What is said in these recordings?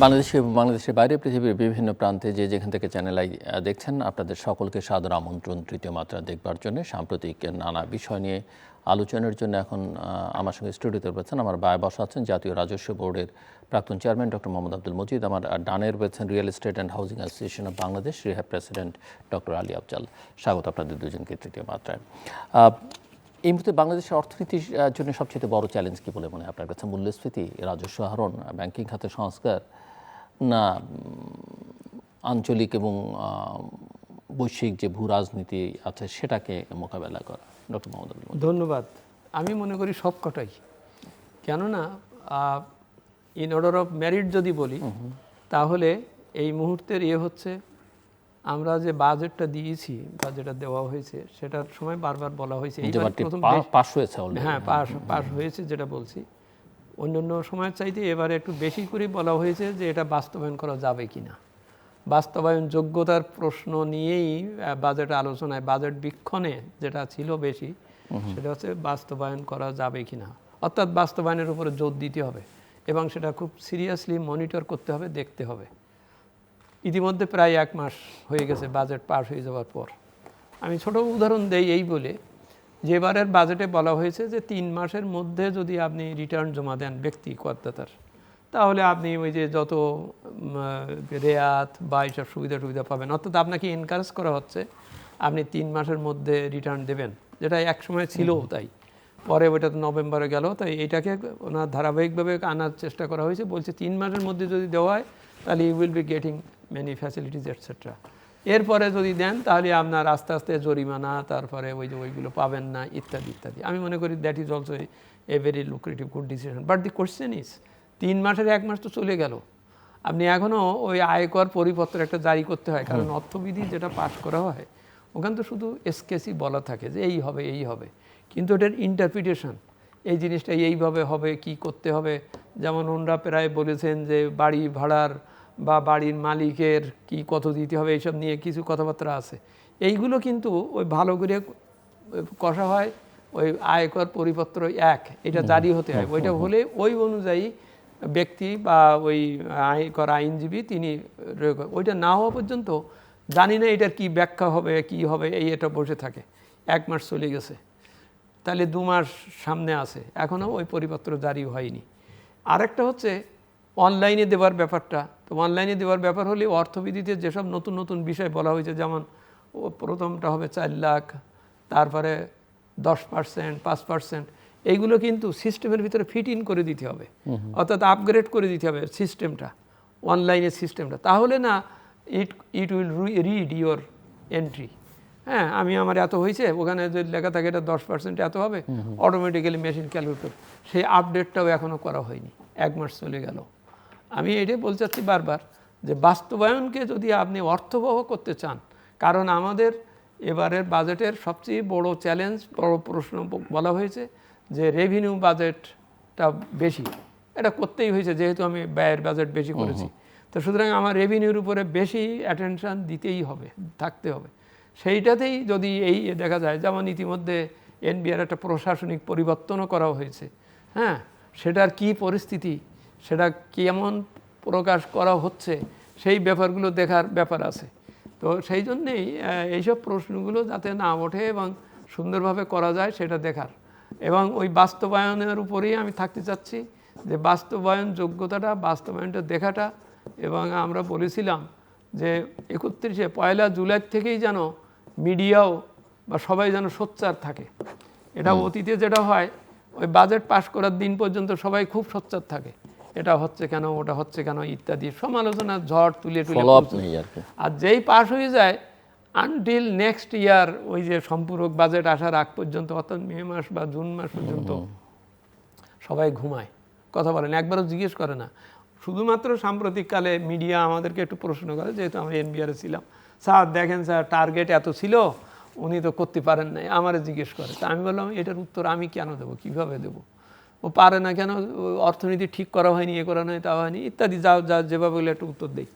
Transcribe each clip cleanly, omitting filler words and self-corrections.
বাংলাদেশে এবং বাংলাদেশের বাইরে পৃথিবীর বিভিন্ন প্রান্তে যে যেখান থেকে চ্যানেল আই দেখছেন, আপনাদের সকলকে সাদর আমন্ত্রণ তৃতীয় মাত্রা দেখবার জন্য। সাম্প্রতিক নানা বিষয় নিয়ে আলোচনার জন্য এখন আমার সঙ্গে স্টুডিওতে রয়েছেন, আমার বায়ে বসা আছেন জাতীয় রাজস্ব বোর্ডের প্রাক্তন চেয়ারম্যান ডক্টর মোহাম্মদ আব্দুল মজিদ। আমার ডানে রয়েছেন real estate and housing association of Bangladesh rehab president doctor Ali Afzal. স্বাগত আপনাদের দুজনকে তৃতীয় মাত্রায়। এই মুহূর্তে বাংলাদেশের অর্থনীতির জন্য সবচেয়ে বড় চ্যালেঞ্জ কী বলে মনে হয় আপনার কাছে? মূল্যস্ফীতি, রাজস্ব আহরণ, ব্যাংকিং খাতের সংস্কার, না আঞ্চলিক এবং বৈশ্বিক যে ভূ রাজনীতি আছে সেটাকে মোকাবেলা করা? ডক্টর মোহাম্মদ আব্দুল মজিদ। ধন্যবাদ। আমি মনে করি সবকটাই। কেননা ইন অর্ডার অফ মেরিট যদি বলি, তাহলে এই মুহূর্তের হচ্ছে আমরা যে বাজেটটা দিয়েছি বা যেটা দেওয়া হয়েছে সেটার সময় বারবার বলা হয়েছে পাস হয়েছে। হ্যাঁ, পাস হয়েছে যেটা বলছি। অন্যান্য সময়ের চাইতে এবারে একটু বেশি করে বলা হয়েছে যে এটা বাস্তবায়ন করা যাবে কিনা। বাস্তবায়ন যোগ্যতার প্রশ্ন নিয়েই বাজেট আলোচনায়, বাজেট বীক্ষণে যেটা ছিল বেশি, সেটা হচ্ছে বাস্তবায়ন করা যাবে কিনা, অর্থাৎ বাস্তবায়নের উপরে জোর দিতে হবে এবং সেটা খুব সিরিয়াসলি মনিটর করতে হবে, দেখতে হবে। ইতিমধ্যে প্রায় 1 মাস হয়ে গেছে বাজেট পাস হয়ে যাওয়ার পর। আমি ছোট উদাহরণ দেই এই বলে, যে এবারের বাজেটে বলা হয়েছে যে 3 মাসের মধ্যে যদি আপনি রিটার্ন জমা দেন ব্যক্তি করদাতার, তাহলে আপনি ওই যে যত রেয়াত বা এইসব সুবিধা পাবেন। অর্থাৎ আপনাকে এনকারেজ করা হচ্ছে আপনি 3 মাসের মধ্যে রিটার্ন দেবেন, যেটা এক সময় ছিল তাই। পরে ওইটা তো নভেম্বরে গেল, তাই এটাকে ওনার ধারাবাহিকভাবে আনার চেষ্টা করা হয়েছে। বলছে 3 মাসের মধ্যে যদি দেওয়া হয় তাহলে you will be getting many facilities etcetera. এরপরে যদি দেন তাহলে আপনার আস্তে আস্তে জরিমানা, তারপরে ওই যে ওইগুলো পাবেন না, ইত্যাদি ইত্যাদি। আমি মনে করি that is also a very lucrative good decision. But the question is, 3 মাসের 1 মাস তো চলে গেল, আপনি এখনও ওই আয়কর পরিপত্র একটা জারি করতে হয়। কারণ অর্থবিধি যেটা পাস করা হয় ওখানে তো শুধু এসকেসি বলা থাকে যে এই হবে এই হবে, কিন্তু এটার ইন্টারপ্রিটেশন, এই জিনিসটা এইভাবে হবে, কি করতে হবে। যেমন ওনারা প্রায় বলেছেন যে বাড়ি ভাড়ার বা বাড়ির মালিকের কি কত দিতে হবে, এইসব নিয়ে কিছু কথাবার্তা আছে। এইগুলো কিন্তু ওই ভালো করে কষা হয়, ওই আয়কর পরিপত্র 1 এটা জারি হতে হয়। ওইটা হলে ওই অনুযায়ী ব্যক্তি বা ওই আয়কর আইনজীবী তিনি, ওইটা না হওয়া পর্যন্ত জানি না এটার কি ব্যাখ্যা হবে, কি হবে, এটা বসে থাকে। 1 মাস চলে গেছে, তাহলে 2 মাস সামনে আছে, এখনও ওই পরিপত্র জারি হয়নি। আরেকটা হচ্ছে অনলাইনে দেওয়ার ব্যাপারটা। তো অনলাইনে দেওয়ার ব্যাপার হলে অর্থবিধিতে যেসব নতুন নতুন বিষয় বলা হয়েছে, যেমন প্রথমটা হবে 4 লাখ, তারপরে 10%, 5%, এইগুলো কিন্তু সিস্টেমের ভিতরে ফিট ইন করে দিতে হবে, অর্থাৎ আপগ্রেড করে দিতে হবে সিস্টেমটা, অনলাইনের সিস্টেমটা। তাহলে না it will read your entry. হ্যাঁ, আমার এত হয়েছে, ওখানে যদি লেখা থাকে এটা 10% এত হবে, অটোমেটিক্যালি মেশিন ক্যালকুলেট করবে। সেই আপডেটটাও এখনও করা হয়নি, 1 মাস চলে গেল। আমি এটাই বলতে চাচ্ছি বারবার যে বাস্তবায়নকে যদি আপনি অর্থবহ করতে চান, কারণ আমাদের এবারের বাজেটের সবচেয়ে বড় চ্যালেঞ্জ, বড় প্রশ্ন বলা হয়েছে যে রেভিনিউ বাজেটটা বেশি। এটা করতেই হয়েছে যেহেতু আমি ব্যয়ের বাজেট বেশি করেছি। তো সুতরাং আমার রেভিনিউর উপরে বেশি অ্যাটেনশান দিতেই হবে, থাকতে হবে। সেইটাতেই যদি এই দেখা যায়, যেমন ইতিমধ্যে এনবিআর একটা প্রশাসনিক পরিবর্তনও করা হয়েছে। হ্যাঁ, সেটার কি পরিস্থিতি, সেটা কেমন প্রকাশ করা হচ্ছে, সেই ব্যাপারগুলো দেখার ব্যাপার আছে। তো সেই জন্যেই এইসব প্রশ্নগুলো যাতে না ওঠে এবং সুন্দরভাবে করা যায় সেটা দেখার, এবং ওই বাস্তবায়নের উপরেই আমি থাকতে চাচ্ছি, যে বাস্তবায়ন যোগ্যতাটা, বাস্তবায়নটা দেখাটা। এবং আমরা বলেছিলাম যে 1 জুলাই থেকেই যেন মিডিয়াও বা সবাই যেন সোচ্চার থাকে। এটা অতীতে যেটা হয়, ওই বাজেট পাস করার দিন পর্যন্ত সবাই খুব সোচ্চার থাকে, এটা হচ্ছে কেন, ওটা হচ্ছে কেন ইত্যাদি সমালোচনা ঝড় তুলে তুলে। আর যেই পাস হয়ে যায়, আনটিল নেক্সট ইয়ার ওই যে সম্পূরক বাজেট আসার আগ পর্যন্ত, অর্থাৎ মে মাস বা জুন মাস পর্যন্ত সবাই ঘুমায়, কথা বলেন, একবারও জিজ্ঞেস করে না। শুধুমাত্র সাম্প্রতিককালে মিডিয়া আমাদেরকে একটু প্রশ্ন করে, যেহেতু আমরা এনবিআরে ছিলাম, স্যার দেখেন স্যার টার্গেট এত ছিল, উনি তো করতে পারেন নাই, আমারে জিজ্ঞেস করে। তা আমি বললাম এটার উত্তর আমি কেন দেবো, কীভাবে দেবো, ও পারে না কেন, অর্থনীতি ঠিক করা হয়নি, করা নয়, তা হয়নি ইত্যাদি, যা যেভাবে বলে একটা উত্তর দেই।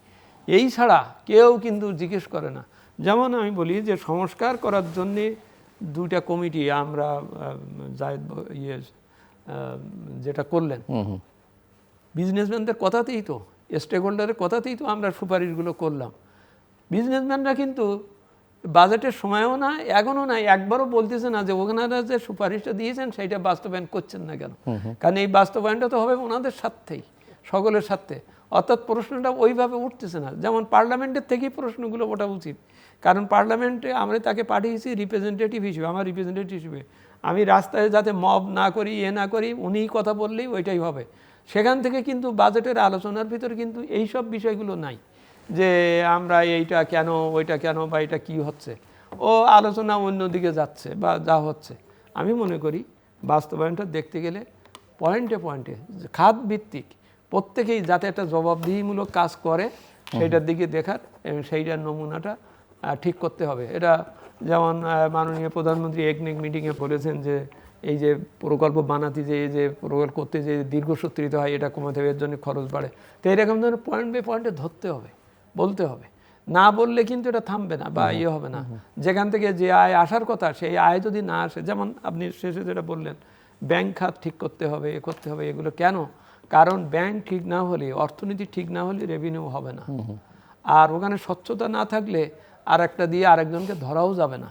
এই ছাড়া কেউ কিন্তু জিজ্ঞেস করে না। যেমন আমি বলি যে সংস্কার করার জন্যে 2টা কমিটি আমরা যেটা করলেন, বিজনেসম্যানদের কথাতেই তো স্টেক হোল্ডারের কথাতেই তো আমরা সুপারিশগুলো করলাম। বিজনেসম্যানরা কিন্তু বাজেটের সময়ও না, এখনও না, একবারও বলতেছে না যে ওনারা যে সুপারিশটা দিয়েছেন সেইটা বাস্তবায়ন করছেন না কেন। কারণ এই বাস্তবায়নটা তো হবে ওনাদের স্বার্থেই, সকলের স্বার্থে। অর্থাৎ প্রশ্নটা ওইভাবে উঠতেছে না, যেমন পার্লামেন্টের থেকেই প্রশ্নগুলো ওঠা উচিত। কারণ পার্লামেন্টে আমরা তাকে পাঠিয়েছি রিপ্রেজেন্টেটিভ হিসেবে, আমার রিপ্রেজেন্টেটিভ হিসেবে। আমি রাস্তায় যাতে মব না করি, না করি, উনিই কথা বললেই ওইটাই হবে। সেখান থেকে কিন্তু বাজেটের আলোচনার ভিতরে কিন্তু এইসব বিষয়গুলো নাই যে আমরা এইটা কেন, ওইটা কেন, বা এটা কী হচ্ছে, ও আলোচনা অন্যদিকে যাচ্ছে বা যা হচ্ছে। আমি মনে করি বাস্তবায়নটা দেখতে গেলে পয়েন্টে পয়েন্টে খাত ভিত্তিক প্রত্যেকেই যাতে একটা জবাবদিহিমূলক কাজ করে সেইটার দিকে দেখার এবং সেইটার নমুনাটা ঠিক করতে হবে। এটা যেমন মাননীয় প্রধানমন্ত্রী একনেক মিটিংয়ে বলেছেন যে এই যে প্রকল্প বানাতে যে এই যে প্রকল্প করতে যে দীর্ঘসূত্রিত হয়, এটা কমাতে হবে, এর জন্য খরচ বাড়ে। তো এরকম ধরনের পয়েন্ট বাই পয়েন্টে ধরতে হবে, বলতে হবে। না বললে কিন্তু এটা থামবে না বা ইয়ে হবে না। যেখান থেকে যে আয় আসার কথা সেই আয় যদি না আসে, যেমন আপনি শেষে যেটা বললেন ব্যাংক খাত ঠিক করতে হবে, এ করতে হবে, এগুলো কেন? কারণ ব্যাংক ঠিক না হলে, অর্থনীতি ঠিক না হলে রেভিনিউ হবে না। আর ওখানে স্বচ্ছতা না থাকলে আর একটা দিয়ে আরেকজনকে ধরাও যাবে না।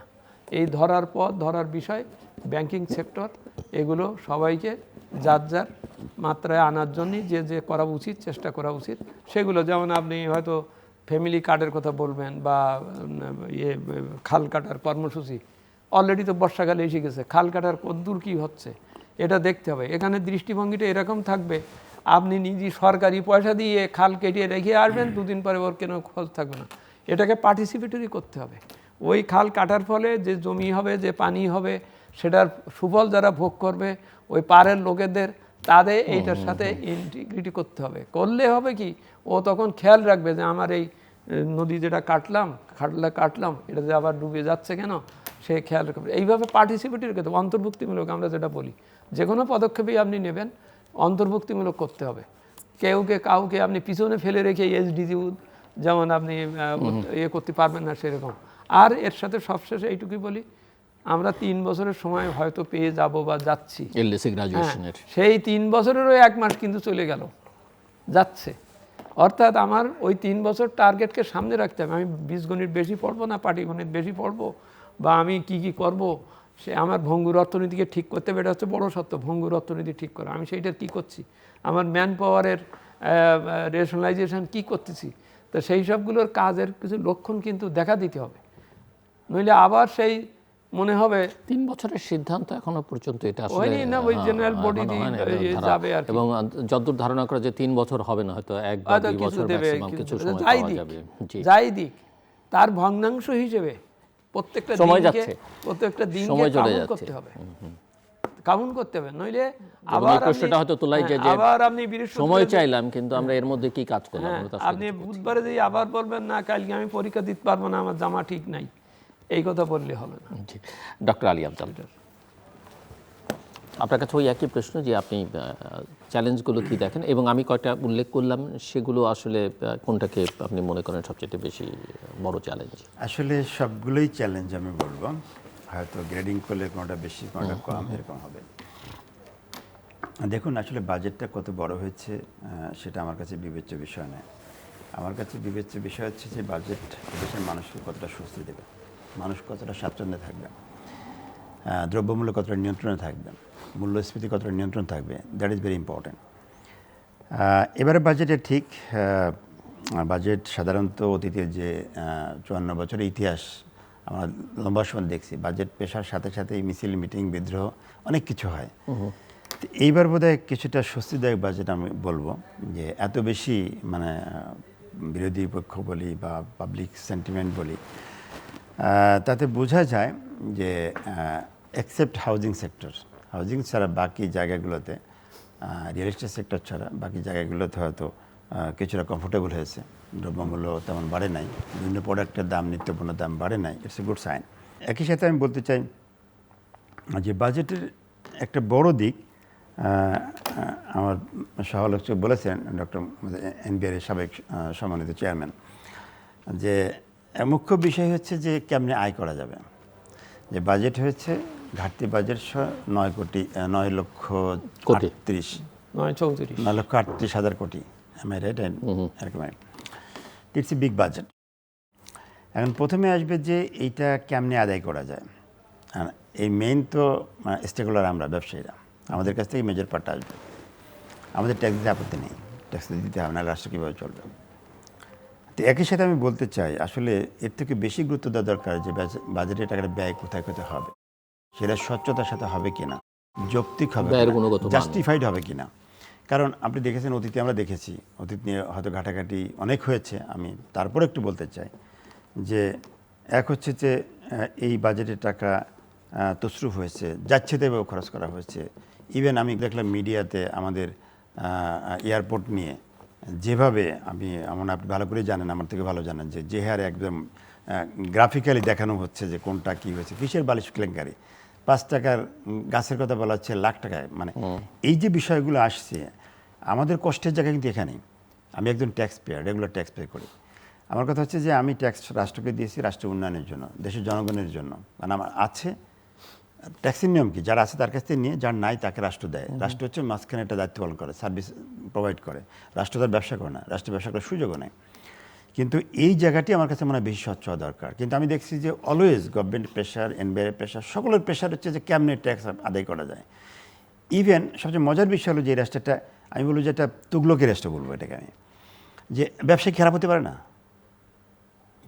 এই ধরার পথ, ধরার বিষয়, ব্যাংকিং সেক্টর, এগুলো সবাইকে যার যার মাত্রায় আনার জন্যই যে যে করা উচিত, চেষ্টা করা উচিত সেগুলো। যেমন আপনি হয়তো ফ্যামিলি কার্ডের কথা বলবেন বা খাল কাটার কর্মসূচি, অলরেডি তো বর্ষাকালে এসে গেছে, খাল কাটার কদ্দূর কী হচ্ছে এটা দেখতে হবে। এখানে দৃষ্টিভঙ্গিটা এরকম থাকবে, আপনি নিজে সরকারি পয়সা দিয়ে খাল কেটে রেখে আসবেন, দুদিন পরে ওর কোনো খোঁজ থাকবে না। এটাকে পার্টিসিপেটরি করতে হবে। ওই খাল কাটার ফলে যে জমি হবে, যে পানি হবে, সেটার সুফল যারা ভোগ করবে, ওই পাড়ের লোকেদের, তাদের এইটার সাথে ইন্টিগ্রিটি করতে হবে। করলে হবে কি, ও তখন খেয়াল রাখবে যে আমার এই নদী যেটা কাটলাম এটা যে আবার ডুবে যাচ্ছে কেন, সে খেয়াল রাখবে। এইভাবে পার্টিসিপেটরি করতে হবে, অন্তর্ভুক্তিমূলক আমরা যেটা বলি। যে কোনো পদক্ষেপই আপনি নেবেন অন্তর্ভুক্তিমূলক করতে হবে। কাউকে আপনি পিছনে ফেলে রেখে এসডিজি যেমন আপনি ইয়ে করতে পারবেন না সেরকম। আর এর সাথে সবশেষে এইটুকুই বলি, আমরা 3 বছরের সময় হয়তো পেয়ে যাব বা যাচ্ছি, সেই 3 বছরেরও 1 মাস কিন্তু চলে গেল, যাচ্ছে। অর্থাৎ আমার ওই 3 বছর টার্গেটকে সামনে রাখতে হবে। আমি বীজগণিত বেশি পড়বো না পাটিগণিত বেশি পড়বো, বা আমি কি করব, সে আমার ভঙ্গুর অর্থনীতিকে ঠিক করতে হবে। এটা হচ্ছে বড় সত্য, ভঙ্গুর অর্থনীতি ঠিক করা। আমি সেইটার কী করছি, আমার ম্যান পাওয়ারের রেশনালাইজেশন কী করতেছি, তো সেই সবগুলোর কাজের কিছু লক্ষণ কিন্তু দেখা দিতে হবে। নইলে আবার সেই মনে হবে 3 বছরের সিদ্ধান্ত এখনো পর্যন্ত এটা আসলে না, ওই জেনারেল বডি যাবে। আর এবং যতদূর ধারণা করা যে 3 বছর হবে না, হয়তো 1 বা 2 বছর ম্যাক্সিমাম কিছু সময় পাওয়া যাবে। যাই দিক, তার ভগ্নাংশ হিসেবে প্রত্যেকটা দিনকে কাউন্ট করতে হবে, কাউন্ট করতে হবে। নইলে আবার প্রশ্নটা হয়তো তোলাই যে আবার আপনি সময় চাইলাম কিন্তু আমরা এর মধ্যে কি কাজ করলাম, আপনি বুধবারে যে আবার বলবেন না কালকে আমি পরীক্ষা দিতে পারবো না, আমার জামা ঠিক নাই, এই কথা বললে হবে না। জি, ডক্টর আলী আফজাল, আপনার কাছে ওই একই প্রশ্ন যে আপনি চ্যালেঞ্জগুলো কি দেখেন, এবং আমি কয়েকটা উল্লেখ করলাম, সেগুলো আসলে কোনটাকে আপনি মনে করেন সবচেয়ে বেশি বড় চ্যালেঞ্জ? আসলে সবগুলোই চ্যালেঞ্জ আমি বলবো, হয়তো গ্রেডিং করলে কোনোটা বেশি কোনোটা কম এরকম হবে। দেখুন, আসলে বাজেটটা কত বড় হয়েছে সেটা আমার কাছে বিবেচ্য বিষয় নয়। আমার কাছে বিবেচ্য বিষয় হচ্ছে যে বাজেট দেশের মানুষকে কতটা স্বস্তি দেবে, মানুষ কতটা স্বাচ্ছন্দ্যে থাকবে, দ্রব্যমূল্য কতটা নিয়ন্ত্রণে থাকবে, মূল্যস্ফীতি কতটা নিয়ন্ত্রণ থাকবে, দ্যাট ইজ ভেরি ইম্পর্ট্যান্ট। এবারে বাজেটে ঠিক বাজেট সাধারণত অতীতের যে 54 বছরের ইতিহাস আমরা লম্বা সময় দেখছি, বাজেট পেশার সাথে সাথে মিছিল, মিটিং, বিদ্রোহ অনেক কিছু হয়। এইবার বোধহয় কিছুটা স্বস্তিদায়ক বাজেট আমি বলবো, যে এত বেশি মানে বিরোধী পক্ষ বলি বা পাবলিক সেন্টিমেন্ট বলি, তাতে বোঝা যায় যে এক্সেপ্ট হাউজিং সেক্টর, হাউজিং ছাড়া বাকি জায়গাগুলোতে, রিয়েল এস্টেট সেক্টর ছাড়া বাকি জায়গাগুলোতে হয়তো কিছুটা কমফোর্টেবল হয়েছে, দ্রব্যমূল্য তেমন বাড়ে নাই, বিভিন্ন প্রোডাক্টের দাম, নিত্যপণ্য দাম বাড়ে নাই, ইটস এ গুড সাইন। একই সাথে আমি বলতে চাই যে বাজেটের একটা বড় দিক, আমার সহালোচক বলেছেন ডক্টর এনবিআর এর সাবেক সম্মানিত চেয়ারম্যান, যে মুখ্য বিষয় হচ্ছে যে কেমনে আয় করা যাবে। যে বাজেট হয়েছে ঘাটতি বাজেট 9 লক্ষ 38 হাজার কোটি, রাইট? এরকম ইটস এ বিগ বাজেট। এখন প্রথমে আসবে যে এইটা কেমনে আদায় করা যায়। আর এই মেইন তো স্টেকহোল্ডার আমরা ব্যবসায়ীরা, আমাদের কাছ থেকে মেজর পার্টটা আসবে। আমাদের ট্যাক্স দিতে আপত্তি নেই, ট্যাক্স দিতে হবে না, রাষ্ট্র কীভাবে চলবে। তো একই সাথে আমি বলতে চাই আসলে এর থেকে বেশি গুরুত্ব দেওয়া দরকার যে বাজেটের টাকাটা ব্যয় কোথায় কোথায় হবে, সেটা স্বচ্ছতার সাথে হবে কিনা, যৌক্তিক হবে, জাস্টিফাইড হবে কিনা। কারণ আপনি দেখেছেন অতীতে, আমরা দেখেছি অতীত নিয়ে হয়তো ঘাটাঘাটি অনেক হয়েছে। আমি তারপরে একটু বলতে চাই যে এক হচ্ছে যে এই বাজেটের টাকা তছরুফ হয়েছে, যাচ্ছে তাইভাবে খরচ করা হয়েছে। ইভেন আমি দেখলাম মিডিয়াতে আমাদের এয়ারপোর্ট নিয়ে যেভাবে আপনি ভালো করে জানেন, আমার থেকে ভালো জানেন, যে হারে একদম গ্রাফিক্যালি দেখানো হচ্ছে যে কোনটা কী হয়েছে, কিসের বালিশ কেলেঙ্কারি, 5 টাকার গাছের কথা বলা হচ্ছে লাখ টাকায়। মানে এই যে বিষয়গুলো আসছে, আমাদের কষ্টের জায়গা কিন্তু এখানেই। আমি একজন tax payer, regular tax pay করি। আমার কথা হচ্ছে যে আমি ট্যাক্স রাষ্ট্রকে দিয়েছি রাষ্ট্র উন্নয়নের জন্য, দেশের জনগণের জন্য। কারণ আমার আছে ট্যাক্সের নিয়ম কি, যারা আছে তার কাছ থেকে নিয়ে, যার নাই তাকে রাষ্ট্র দেয়। রাষ্ট্র হচ্ছে মাঝখানে একটা দায়িত্ব পালন করে, সার্ভিস প্রোভাইড করে। রাষ্ট্র তার ব্যবসা করে না, রাষ্ট্র ব্যবসা করার সুযোগও নেই। কিন্তু এই জায়গাটি আমার কাছে মনে হয় বেশি স্বচ্ছ হওয়া দরকার। কিন্তু আমি দেখছি যে always government pressure, NBR pressure, সকলের প্রেশার হচ্ছে যে কেমনে ট্যাক্স আদায় করা যায়। ইভেন সবচেয়ে মজার বিষয় হলো যে এই রাষ্ট্রটা, আমি বলবো যে এটা তুগলকের রাষ্ট্র বলবো এটাকে আমি, যে ব্যবসায় খারাপ হতে পারে না,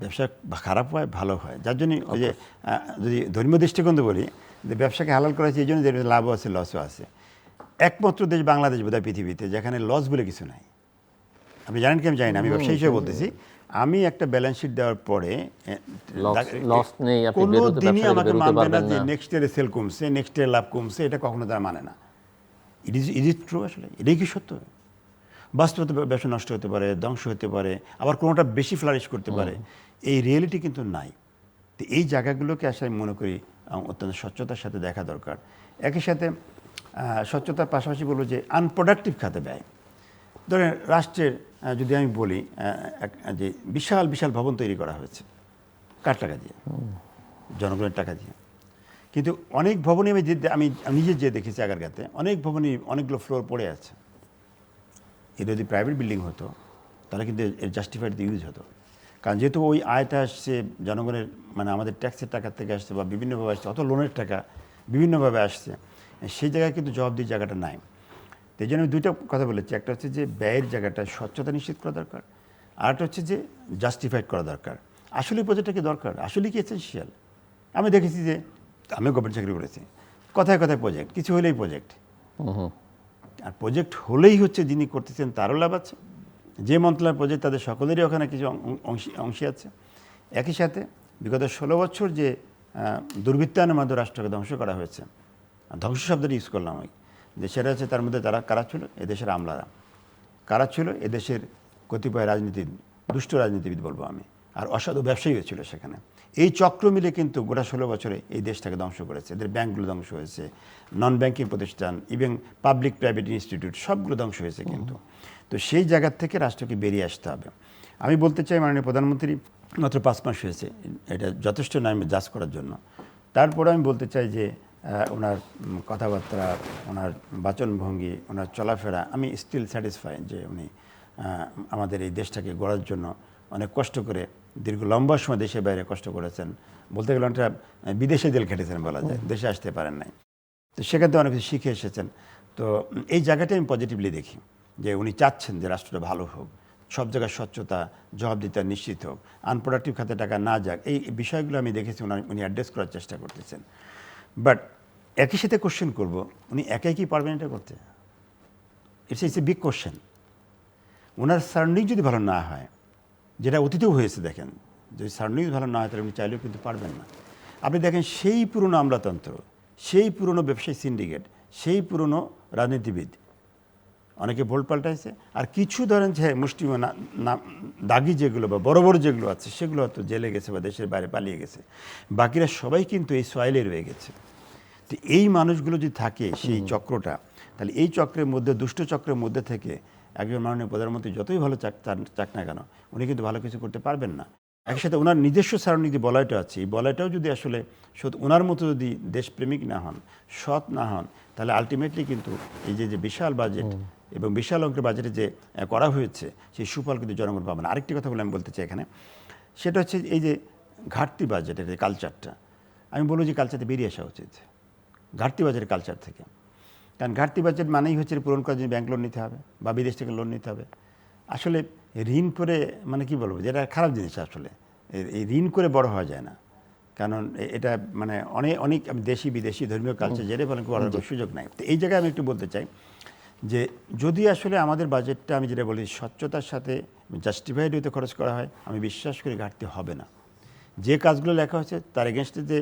ব্যবসা খারাপ হয় ভালো হয়। যার জন্য ওই যে যদি ধর্মীয় দৃষ্টিকোণ বলি, যে ব্যবসাকে হালাল করা হয়েছে এই জন্য যে লাভও আছে লসও আছে। একমাত্র দেশ বাংলাদেশ বোধহয় পৃথিবীতে যেখানে লস বলে কিছু নাই। আপনি জানেন কি আমি জানি না, আমি ব্যবসায়ী হিসেবে বলতেছি। আমি একটা ব্যালেন্স শিট দেওয়ার পরে কোনো দিনই আমাকে মানবে না যে নেক্সট ইয়ারে সেল কমছে, নেক্সট ইয়ারে লাভ কমছে, এটা কখনো তারা মানে না। Is it true? আসলে এটাই কি সত্য? বাস্তবতা ব্যবসা নষ্ট হতে পারে, ধ্বংস হতে পারে, আবার কোনোটা বেশি ফ্লারিশ করতে পারে। এই রিয়েলিটি কিন্তু নাই। তো এই জায়গাগুলোকে আসলে আমি মনে করি অত্যন্ত স্বচ্ছতার সাথে দেখা দরকার। একই সাথে স্বচ্ছতার পাশাপাশি বলবো যে আনপ্রোডাক্টিভ খাতে ব্যয়। ধরেন রাষ্ট্রের যদি আমি বলি যে বিশাল বিশাল ভবন তৈরি করা হয়েছে কার টাকা দিয়ে? জনগণের টাকা দিয়ে। কিন্তু অনেক ভবনই আমি নিজে যে দেখেছি আগারগাঁতে, অনেক ভবনই অনেকগুলো ফ্লোর পড়ে আছে। এটা যদি প্রাইভেট বিল্ডিং হতো তাহলে কিন্তু এর জাস্টিফাইড ইউজ হতো। কারণ যেহেতু ওই আয়টা আসছে জনগণের, মানে আমাদের ট্যাক্সের টাকা থেকে আসছে বা বিভিন্নভাবে আসছে, অত লোনের টাকা বিভিন্নভাবে আসছে, সেই জায়গায় কিন্তু জবাবদিহির জায়গাটা নাই। তো এই জন্য আমি দুইটা কথা বলেছি। একটা হচ্ছে যে ব্যয়ের জায়গাটা স্বচ্ছতা নিশ্চিত করা দরকার, আর একটা হচ্ছে যে জাস্টিফাইড করা দরকার। আসলে প্রজেক্টটা কি দরকার, আসলে কি এসেনশিয়াল? আমি দেখেছি যে আমিও গভর্নমেন্ট চাকরি করেছি, কথায় কথায় প্রজেক্ট, কিছু হলেই প্রজেক্ট। আর প্রজেক্ট হলেই হচ্ছে যিনি করতেছেন তারও লাভ আছে, যে মন্ত্রণালয়ের প্রজেক্ট তাদের সকলেরই ওখানে কিছু অংশী আছে। একই সাথে বিগত 16 বছর যে দুর্বৃত্তায়নের মাধ্যমে রাষ্ট্রকে ধ্বংস করা হয়েছে, ধ্বংস শব্দটি ইউজ করলাম আমি, যে সেটা হচ্ছে তার মধ্যে তারা কারা ছিল, এদেশের আমলারা, কারা ছিল এদেশের কতিপয় দুষ্ট রাজনীতিবিদ বলবো আমি, আর অসাধু ব্যবসায়ীও ছিল সেখানে। এই চক্র মিলে কিন্তু গোটা 16 বছরে এই দেশটাকে ধ্বংস করেছে। এদের ব্যাংকগুলো ধ্বংস হয়েছে, নন ব্যাংকিং প্রতিষ্ঠান, ইভেন পাবলিক প্রাইভেট ইনস্টিটিউট সবগুলো ধ্বংস হয়েছে কিন্তু। তো সেই জায়গার থেকে রাষ্ট্রকে বেরিয়ে আসতে হবে। আমি বলতে চাই মাননীয় প্রধানমন্ত্রী মাত্র 5 মাস হয়েছে, এটা যথেষ্ট নয় জাজ করার জন্য। তারপরে আমি বলতে চাই যে ওনার কথাবার্তা, ওনার বাচনভঙ্গি, ওনার চলাফেরা, আমি স্টিল স্যাটিসফাই যে উনি আমাদের এই দেশটাকে গড়ার জন্য অনেক কষ্ট করে দীর্ঘ লম্বা সময় দেশের বাইরে কষ্ট করেছেন। বলতে গেলে অনেকটা বিদেশে জেল খেটেছেন বলা যায়, দেশে আসতে পারেন নাই। তো সেখান থেকে অনেক কিছু শিখে এসেছেন। তো এই জায়গাটা আমি পজিটিভলি দেখি যে উনি চাচ্ছেন যে রাষ্ট্রটা ভালো হোক, সব জায়গায় স্বচ্ছতা, জবাবদিহিতা নিশ্চিত হোক, আনপ্রোডাক্টিভ খাতে টাকা না যাক, এই বিষয়গুলো আমি দেখেছি উনি অ্যাড্রেস করার চেষ্টা করতেছেন। বাট একই সাথে কোশ্চেন করবো, উনি একাই কি পারবেন এটা করতে? It's a big question. Owner surrounding যদি ভালো না হয়, যেটা অতীতেও হয়েছে, দেখেন যদি সারাউন্ডিং ভালো না হয় তাহলে উনি চাইলেও কিন্তু পারবেন না। আপনি দেখেন সেই পুরনো আমলাতন্ত্র, সেই পুরনো ব্যবসায়ী সিন্ডিকেট, সেই পুরনো রাজনীতিবিদ, অনেকে ভোল্ট পাল্টাইছে, আর কিছু ধরেন যে মুষ্টিমেয় দাগি যেগুলো বা বড় বড় যেগুলো আছে সেগুলো হয়তো জেলে গেছে বা দেশের বাইরে পালিয়ে গেছে, বাকিরা সবাই কিন্তু এই সয়েলে রয়ে গেছে। তো এই মানুষগুলো যদি থাকে সেই চক্রটা, তাহলে এই চক্রের মধ্যে, দুষ্ট চক্রের মধ্যে থেকে একজন মাননীয় প্রধানমন্ত্রী যতই ভালো চাক না কেন, উনি কিন্তু ভালো কিছু করতে পারবেন না। একসাথে ওনার নিজস্ব সারাউন্ডিং যে বলয়টা আছে, এই বলয়টাও যদি আসলে ওনার মতো যদি দেশপ্রেমিক না হন, সৎ না হন, তাহলে আলটিমেটলি কিন্তু এই যে বিশাল বাজেট, এবং বিশাল অঙ্কের বাজেটে যে করা হয়েছে সেই সুফল কিন্তু জনগণ পাবে না। আরেকটি কথা বলে আমি বলতে চাই এখানে, সেটা হচ্ছে এই যে ঘাটতি বাজেটের যে কালচারটা, আমি বলবো যে কালচারতে বেরিয়ে আসা উচিত ঘাটতি বাজেটের কালচার থেকে। কারণ ঘাটতি বাজেট মানেই হচ্ছে পূরণ করার জন্য ব্যাংক লোন নিতে হবে বা বিদেশ থেকে লোন নিতে হবে। আসলে ঋণ করে মানে কি বলবো, যেটা খারাপ জিনিস। আসলে এই ঋণ করে বড় হওয়া যায় না, কারণ এটা মানে অনেক দেশি বিদেশি ধর্মীয় কালচার যেটা বলেন করার কোনো সুযোগ নাই। তো এই জায়গায় আমি একটু বলতে চাই যে যদি আসলে আমাদের বাজেটটা আমি যেটা বলি স্বচ্ছতার সাথে জাস্টিফাইড হতে খরচ করা হয়, আমি বিশ্বাস করি ঘাটতি হবে না। যে কাজগুলো লেখা হয়েছে তার এগেনস্টে যে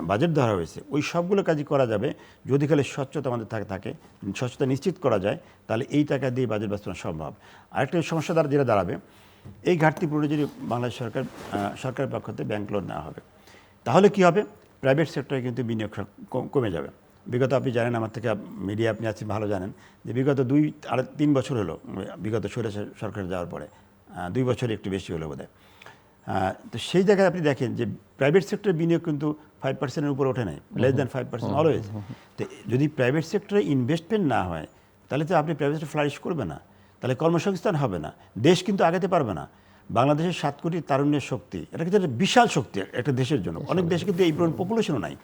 বাজেট ধরা হয়েছে ওই সবগুলো কাজই করা যাবে যদি খালি স্বচ্ছতা আমাদের থাকে, স্বচ্ছতা নিশ্চিত করা যায়, তাহলে এই টাকা দিয়ে বাজেট বাস্তবায়ন সম্ভব। আরেকটা সমস্যা যেটা দাঁড়াবে, এই ঘাটতি পূরণে যদি বাংলাদেশ সরকারের পক্ষ থেকে ব্যাংক লোন নেওয়া হবে, তাহলে কি হবে, প্রাইভেট সেক্টরে কিন্তু বিনিয়োগ কমে যাবে। বিগত আপনি জানেন, আমার থেকে মিডিয়া আপনি আছেন ভালো জানেন, যে বিগত 2-3 বছর হলো, বিগত সরকার যাওয়ার পরে 2 বছর একটু বেশি হলো বোধহয়। তো সেই জায়গায় আপনি দেখেন যে প্রাইভেট সেক্টরের বিনিয়োগ কিন্তু 5%-এর উপরে ওঠে নাই, লেস দ্যান 5% অলওয়েজ। তো যদি প্রাইভেট সেক্টরে ইনভেস্টমেন্ট না হয়, তাহলে তো আপনি প্রাইভেট সেক্টর ফ্লারিশ করবে না, তাহলে কর্মসংস্থান হবে না, দেশ কিন্তু আগাতে পারবে না। বাংলাদেশের 7 কোটি তারুণ্যের শক্তি, এটা কিন্তু একটা বিশাল শক্তি একটা দেশের জন্য। অনেক দেশে কিন্তু এই পপুলেশনও নাই।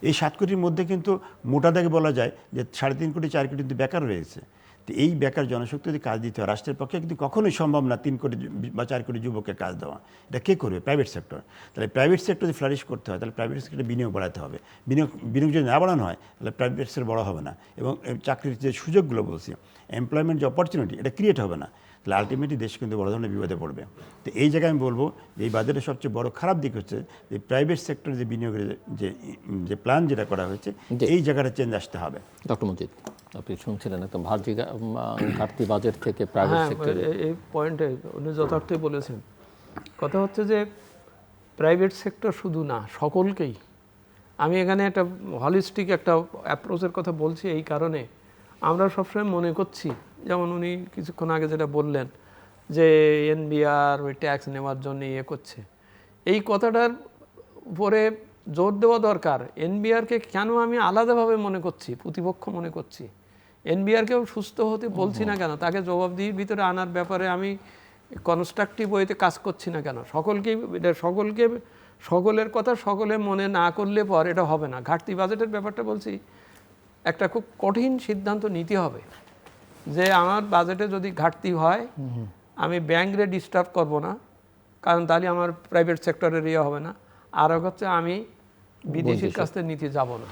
এই 7 কোটির মধ্যে কিন্তু মোটা দাগে বলা যায় যে 3.5 কোটি 4 কোটি কিন্তু বেকার রয়েছে। তো এই বেকার জনশক্তি যদি কাজ দিতে হয়, রাষ্ট্রের পক্ষে কিন্তু কখনোই সম্ভব না 3 কোটি বা 4 কোটি যুবককে কাজ দেওয়া। এটা কে করবে? Private sector. তাহলে প্রাইভেট সেক্টর যদি ফ্লারিশ করতে হয়, তাহলে প্রাইভেট সেক্টরে বিনিয়োগ বাড়াতে হবে। বিনিয়োগ যদি না বাড়ানো হয়, তাহলে প্রাইভেট সেক্টর বড় হবে না, এবং চাকরির যে সুযোগগুলো বলছি, এমপ্লয়মেন্ট যে অপরচুনিটি, এটা ক্রিয়েট হবে না। তাহলে আলটিমেটলি দেশ কিন্তু বড় ধরনের বিপদে পড়বে। তো এই জায়গায় আমি বলবো যে এই বাজেটের সবচেয়ে বড় খারাপ দিক হচ্ছে যে প্রাইভেট সেক্টরে যে বিনিয়োগের যে প্ল্যান যেটা করা হয়েছে, এই জায়গাটা চেঞ্জ আসতে হবে। ডক্টর মজিদ, আপনি শুনছিলেন একদম ঘাটতি বাজেট থেকে প্রাইভেট সেক্টরে। এই পয়েন্টে উনি যথার্থই বলেছেন। কথা হচ্ছে যে প্রাইভেট সেক্টর শুধু না, সকলকেই। আমি এখানে একটা হলিস্টিক একটা অ্যাপ্রোচের কথা বলছি এই কারণে, আমরা সবসময় মনে করছি, যেমন উনি কিছুক্ষণ আগে যেটা বললেন যে এনবিআর ওই ট্যাক্স নেওয়ার জন্য করছে, এই কথাটার উপরে জোর দেওয়া দরকার। এনবিআরকে কেন আমি আলাদাভাবে মনে করছি, প্রতিপক্ষ মনে করছি? এনবিআরকেও সুস্থ হতে বলছি না কেন? তাকে জবাবদিহির ভিতরে আনার ব্যাপারে আমি কনস্ট্রাকটিভ ওয়েতে কাজ করছি না কেন? সকলের কথা সকলে মনে না করলে পর এটা হবে না। ঘাটতি বাজেটের ব্যাপারটা বলছি, একটা খুব কঠিন সিদ্ধান্ত নিতে হবে যে আমার বাজেটে যদি ঘাটতি হয়, আমি ব্যাংকে ডিস্টার্ব করব না, কারণ তাহলে আমার প্রাইভেট সেক্টরের হবে না। আর হচ্ছে আমি বিদেশির কাছ থেকে নিতে যাব না।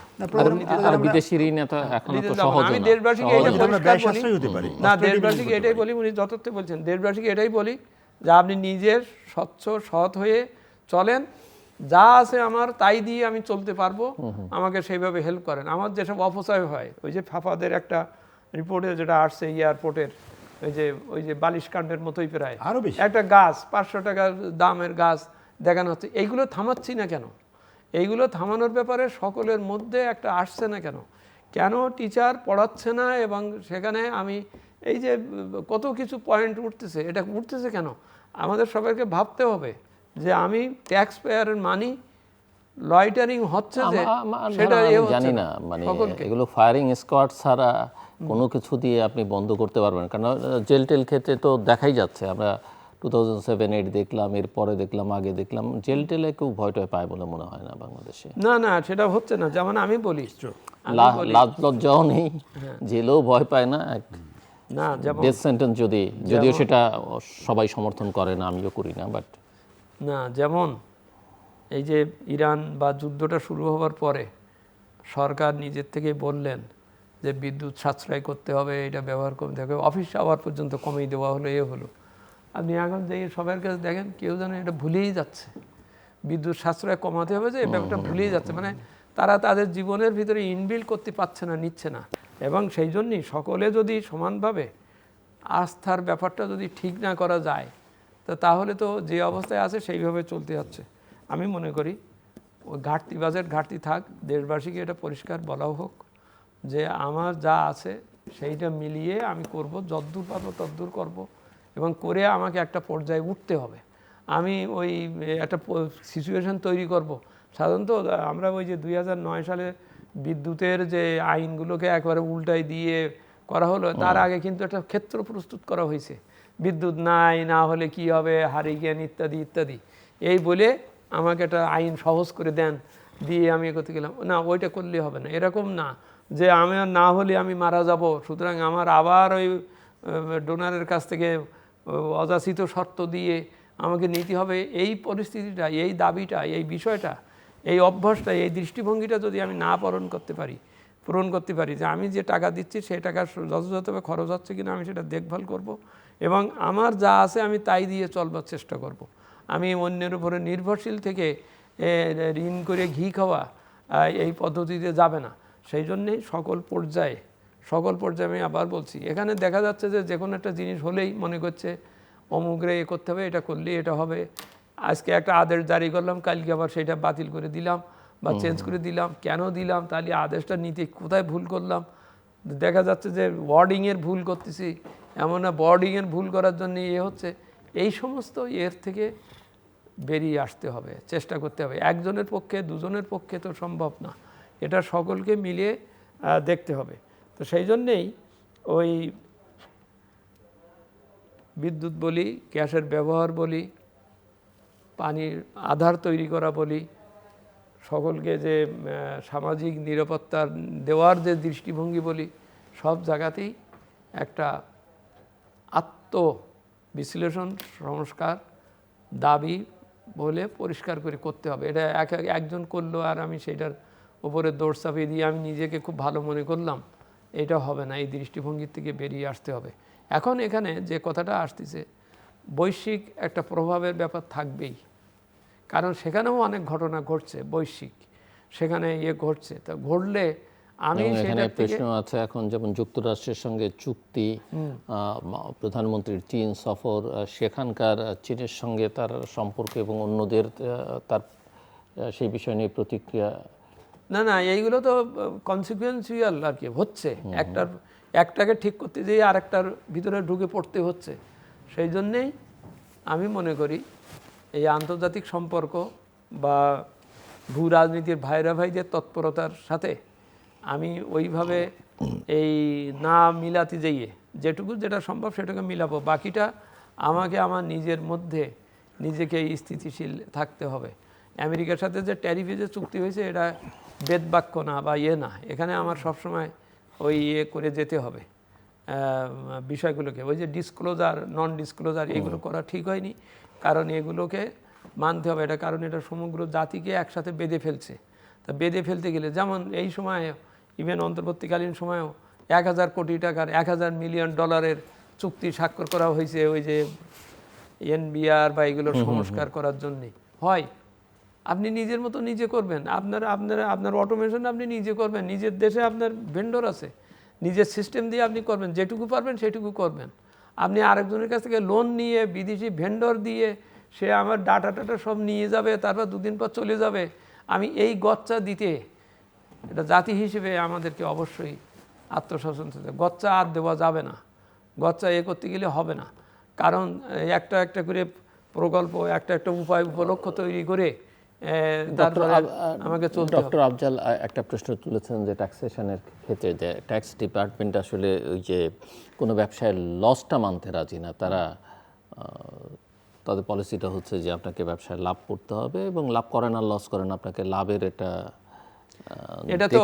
আর বিদেশি ঋণ এত এখন তো সহজ না। আমি দেশবাসীকে এটা পরিষ্কার বলি, না দেশবাসীকে এটাই বলি, উনি যথার্থ বলছেন, দেশবাসীকে এটাই বলি যে আপনি নিজের স্বচ্ছ সৎ হয়ে চলেন, যা আছে আমার তাই দিয়ে আমি চলতে পারবো, আমাকে সেইভাবে হেল্প করেন। আমার যেসব অপচয় হয়, ওই যে ফাফাদের একটা রিপোর্টে যেটা আসছে এয়ারপোর্টের, ওই যে বালিশ কাণ্ডের মতোই প্রায়, আরো বেশি একটা গাছ 500 টাকা দামের গাছ দেখানো হচ্ছে। এইগুলো থামাচ্ছি না কেন? এইগুলো থামানোর ব্যাপারে সকলের মধ্যে একটা আসছে না কেন? কেন টিচার পড়াচ্ছে না? এবং সেখানে আমি এই যে কত কিছু পয়েন্ট উঠতেছে, এটা উঠতেছে কেন? আমাদের সবাইকে ভাবতে হবে যে আমি ট্যাক্স পেয়ারের মানি লয়টারিং হচ্ছে, যে সেটা জানি না, মানে এগুলো ফায়ারিং স্কোয়াড ছাড়া কোনো কিছু দিয়ে আপনি বন্ধ করতে পারবেন। কারণ জেল টেল ক্ষেত্রে তো দেখাই যাচ্ছে, আমরা 2007-8 দেখলাম, এরপরে দেখলাম, আগে দেখলাম, জেল টেলে কেউ ভয়টয় পায় বলে মনে হয় না বাংলাদেশে। না সেটা হচ্ছে না। যেমন আমি বলি, লাজ লজ্জাও নেই, জেলেও ভয় পায় না। না যেমন ডেথ সেন্টেন্স যদিও সেটা সবাই সমর্থন করে না, আমিও করি না, বাট না, যেমন এই যে ইরান বা যুদ্ধটা শুরু হওয়ার পরে সরকার নিজের থেকে বললেন যে বিদ্যুৎ সাশ্রয় করতে হবে, এটা ব্যবহার করতে হবে, অফিস আওয়ার পর্যন্ত কমিয়ে দেওয়া হলো, হলো। আপনি এখন যে সবার কাছে দেখেন, কেউ যেন এটা ভুলেই যাচ্ছে, বিদ্যুৎ সাশ্রয় কমাতে হবে, যে এই ব্যাপারটা ভুলেই যাচ্ছে। মানে তারা তাদের জীবনের ভিতরে ইনবিল্ড করতে পারছে না, নিচ্ছে না। এবং সেই জন্যই সকলে যদি সমানভাবে আস্থার ব্যাপারটা যদি ঠিক না করা যায়, তো তাহলে তো যে অবস্থায় আছে সেইভাবে চলতে হচ্ছে। আমি মনে করি ওই ঘাটতি বাজেট ঘাটতি থাক, দেশবাসীকে এটা পরিষ্কার বলাও হোক যে আমার যা আছে সেইটা মিলিয়ে আমি করব, যদ্দূর পারবো তদ্দূর করব, এবং করে আমাকে একটা পর্যায়ে উঠতে হবে। আমি ওই একটা সিচুয়েশন তৈরি করব। সাধারণত আমরা ওই যে 2009 সালে বিদ্যুতের যে আইনগুলোকে একবারে উল্টাই দিয়ে করা হলো, তার আগে কিন্তু একটা ক্ষেত্র প্রস্তুত করা হয়েছে, বিদ্যুৎ নাই, না হলে কি হবে, হারিকেন ইত্যাদি ইত্যাদি, এই বলে আমাকে একটা আইন সহজ করে দেন, দিয়ে আমি করতে গেলাম। না, ওইটা করলে হবে না, এরকম না যে আমি না হলে আমি মারা যাব, সুতরাং আমার আবার ওই ডোনারের কাছ থেকে অযাচিত শর্ত দিয়ে আমাকে নিতে হবে। এই পরিস্থিতিটা, এই দাবিটা, এই বিষয়টা, এই অভ্যাসটা, এই দৃষ্টিভঙ্গিটা যদি আমি না পূরণ করতে পারি যে আমি যে টাকা দিচ্ছি সেই টাকা যথাযথভাবে খরচ হচ্ছে কিনা আমি সেটা দেখভাল করব, এবং আমার যা আছে আমি তাই দিয়ে চলবার চেষ্টা করব। আমি অন্যের উপরে নির্ভরশীল থেকে ঋণ করে ঘি খাওয়া এই পদ্ধতিতে যাবে না। সেই জন্যেই সকল পর্যায়ে আমি আবার বলছি, এখানে দেখা যাচ্ছে যে কোনো একটা জিনিস হলেই মনে করছে অমুকরে এ করতে হবে, এটা করলে এটা হবে, আজকে একটা আদেশ জারি করলাম, কালকে আবার সেটা বাতিল করে দিলাম বা চেঞ্জ করে দিলাম। কেন দিলাম? তাহলে আদেশটা নিতে কোথায় ভুল করলাম? দেখা যাচ্ছে যে ওয়ার্ডিংয়ের ভুল করতেছি, এমন না ওয়ার্ডিংয়ের ভুল করার জন্য হচ্ছে। এই সমস্ত এর থেকে বেরিয়ে আসতে হবে, চেষ্টা করতে হবে। একজনের পক্ষে, দুজনের পক্ষে তো সম্ভব না, এটা সকলকে মিলিয়ে দেখতে হবে। তো সেই জন্যেই ওই বিদ্যুৎ বলি, গ্যাসের ব্যবহার বলি, পানির আধার তৈরি করা বলি, সকলকে যে সামাজিক নিরাপত্তা দেওয়ার যে দৃষ্টিভঙ্গি বলি, সব জায়গাতেই একটা আত্মবিশ্লেষণ, সংস্কার দাবি বলে পরিষ্কার করে করতে হবে। এটা একজন করলো আর আমি সেটার উপরে দৌড় চাপিয়ে দিয়ে আমি নিজেকে খুব ভালো মনে করলাম, এটা হবে না। এই দৃষ্টিভঙ্গির থেকে বেরিয়ে আসতে হবে। এখন এখানে যে কথাটা আসতেছে, বৈশ্বিক একটা প্রভাবের ব্যাপার থাকবেই, কারণ সেখানেও অনেক ঘটনা ঘটছে বৈশ্বিক, সেখানে ঘটছে। তা ঘটলে আমি এখানে প্রশ্ন আছে এখন, যেমন যুক্তরাষ্ট্রের সঙ্গে চুক্তি, প্রধানমন্ত্রীর চীন সফর, সেখানকার চীনের সঙ্গে তার সম্পর্ক এবং অন্যদের তার সেই বিষয় নিয়ে প্রতিক্রিয়া। না, এইগুলো তো কনসিকুয়েন্সিয়াল আর কি হচ্ছে, একটাকে ঠিক করতে যেয়ে আরেকটার ভিতরে ঢুকে পড়তে হচ্ছে। সেই জন্যেই আমি মনে করি এই আন্তর্জাতিক সম্পর্ক বা ভূ রাজনীতির ভাইদের তৎপরতার সাথে আমি ওইভাবে এই না মিলাতে যাইয়ে যেটা সম্ভব সেটাকে মিলাবো, বাকিটা আমাকে আমার নিজের মধ্যে নিজেকে স্থিতিশীল থাকতে হবে। আমেরিকার সাথে যে ট্যারিফে যে চুক্তি হয়েছে, এটা বেদবাক্য না বা না, এখানে আমার সবসময় ওই করে যেতে হবে বিষয়গুলোকে। ওই যে ডিসক্লোজার, নন ডিসক্লোজার, এগুলো করা ঠিক হয়নি, কারণ এগুলোকে মানতে হবে। এটা কারণ এটা সমগ্র জাতিকে একসাথে বেঁধে ফেলছে। তা বেঁধে ফেলতে গেলে, যেমন এই সময়ে ইভেন অন্তর্বর্তীকালীন সময়েও 1000 কোটি টাকার, 1000 মিলিয়ন ডলারের চুক্তি স্বাক্ষর করা হয়েছে ওই যে এনবিআর বা এগুলোর সংস্কার করার জন্যে। হয় আপনি নিজের মতো নিজে করবেন, আপনার অটোমেশন আপনি নিজে করবেন, নিজের দেশে আপনার ভেন্ডর আছে, নিজের সিস্টেম দিয়ে আপনি করবেন, যেটুকু পারবেন সেটুকু করবেন। আপনি আরেকজনের কাছ থেকে লোন নিয়ে, বিদেশি ভেন্ডর দিয়ে, সে আমার ডাটা সব নিয়ে যাবে, তারপর দুদিন পর চলে যাবে, আমি এই গচ্চা দিতে, এটা জাতি হিসেবে আমাদেরকে অবশ্যই আত্মশাসন করতে হবে। গচ্চা আর দেওয়া যাবে না, গচ্চা করতে গেলে হবে না। কারণ একটা করে প্রকল্প, একটা উপায়, উপলক্ষ তৈরি করে তারপরে আমাকে চলতে হবে। ডক্টর আফজাল একটা প্রশ্ন তুলেছেন যে ট্যাক্সেশনের ক্ষেত্রে যে ট্যাক্স ডিপার্টমেন্ট আসলে ওই যে কোনো ব্যবসায়ের লসটা মানতে রাজি না, তাদের পলিসিটা হচ্ছে যে আপনাকে ব্যবসায় লাভ করতে হবে, এবং লাভ করেন আর লস করেন, আপনাকে লাভের এটা তো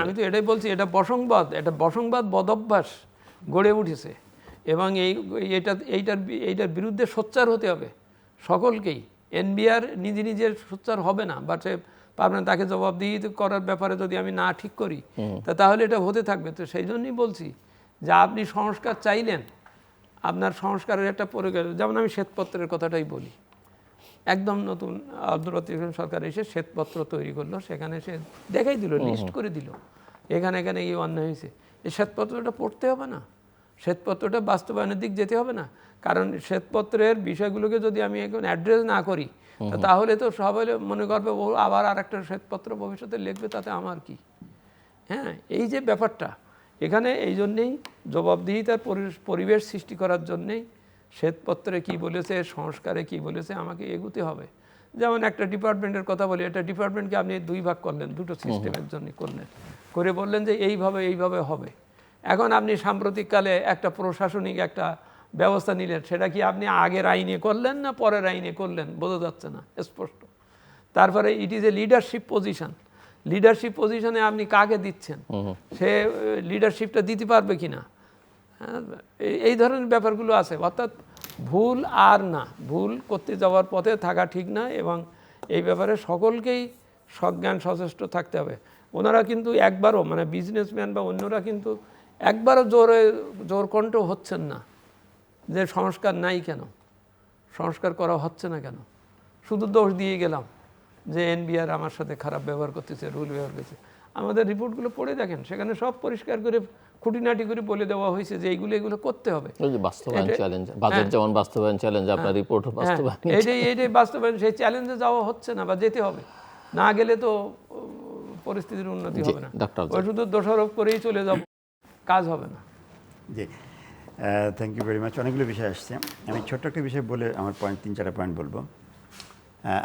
আমি তো এটাই বলছি, এটা বশংবাদ বদভ্যাস গড়ে উঠেছে, এবং এইটার বিরুদ্ধে সোচ্চার হতে হবে সকলকেই। এনবিআর নিজের সোচ্চার হবে না, বা সে পারবে না, তাকে জবাবদিহি করার ব্যাপারে যদি আমি না ঠিক করি তাহলে এটা হতে থাকবে। তো সেই জন্যই বলছি যে আপনি সংস্কার চাইলেন, আপনার সংস্কারের একটা পরিকার, যেমন আমি শ্বেতপত্রের কথাটাই বলি, একদম নতুন অন্তর্বর্তীকালীন সরকার এসে শ্বেতপত্র তৈরি করলো, সেখানে সে দেখাই দিল, লিস্ট করে দিল এখানে এই অন্যায় হয়েছে। এই শ্বেতপত্রটা পড়তে হবে না, শ্বেতপত্রটা বাস্তবায়নের দিক যেতে হবে না, কারণ শ্বেতপত্রের বিষয়গুলোকে যদি আমি এখন অ্যাড্রেস না করি তাহলে তো সবাই মনে করবে ও আবার আর একটা শ্বেতপত্র ভবিষ্যতে লিখবে, তাতে আমার কি। হ্যাঁ, এই যে ব্যাপারটা এখানে, এই জন্যেই জবাবদিহিতার পরিবেশ সৃষ্টি করার জন্যেই শ্বেতপত্রে কি বলেছে, সংস্কারে কি বলেছে, আমাকে এগুতে হবে। যেমন একটা ডিপার্টমেন্টের কথা বলি, একটা ডিপার্টমেন্টকে আপনি 2 ভাগ করলেন, দুটো সিস্টেমের জন্য করলেন, করে বললেন যে এইভাবে হবে। এখন আপনি সাম্প্রতিককালে একটা প্রশাসনিক একটা ব্যবস্থা নিলেন, সেটা কি আপনি আগের আইনে করলেন না পরের আইনে করলেন বোঝা যাচ্ছে না স্পষ্ট। তারপরে it is a leadership position, leadership পজিশনে আপনি কাকে দিচ্ছেন, সে লিডারশিপটা দিতে পারবে কি না, এই ধরনের ব্যাপারগুলো আছে। অর্থাৎ ভুল আর না, ভুল করতে যাওয়ার পথে থাকা ঠিক না, এবং এই ব্যাপারে সকলকেই সজ্ঞান সচেষ্ট থাকতে হবে। ওনারা কিন্তু একবারও মানে বিজনেসম্যান বা অন্যরা কিন্তু একবারও জোর কণ্ঠ হচ্ছেন না যে সংস্কার নাই কেন, সংস্কার করা হচ্ছে না কেন, শুধু দোষ দিয়ে গেলাম যে এনবিআর আমার সাথে খারাপ ব্যবহার করতেছে, রুল ব্যবহার করতেছে। আমাদের রিপোর্টগুলো পড়ে দেখেন, সেখানে সব পরিষ্কার করে খুঁটিনাটি করে বলে দেওয়া হয়েছে যে এগুলো করতে হবে। বাস্তবায়ন চ্যালেঞ্জ, বাজেট যেমন বাস্তবায়ন চ্যালেঞ্জ, আপনার রিপোর্ট বাস্তবায়ন, এইটাই বাস্তবায়ন। সেই চ্যালেঞ্জে যাওয়া হচ্ছে না বা যেতে হবে, না গেলে তো পরিস্থিতির উন্নতি হবে না। ওই শুধু দোষারোপ করেই চলে যাব, কাজ হবে না। জি, থ্যাংক ইউ ভেরি মাচ। অনেকগুলো বিষয় আসছে, আমি ছোট্ট একটা বিষয় বলে আমার পয়েন্ট 3-4টা পয়েন্ট বলবো।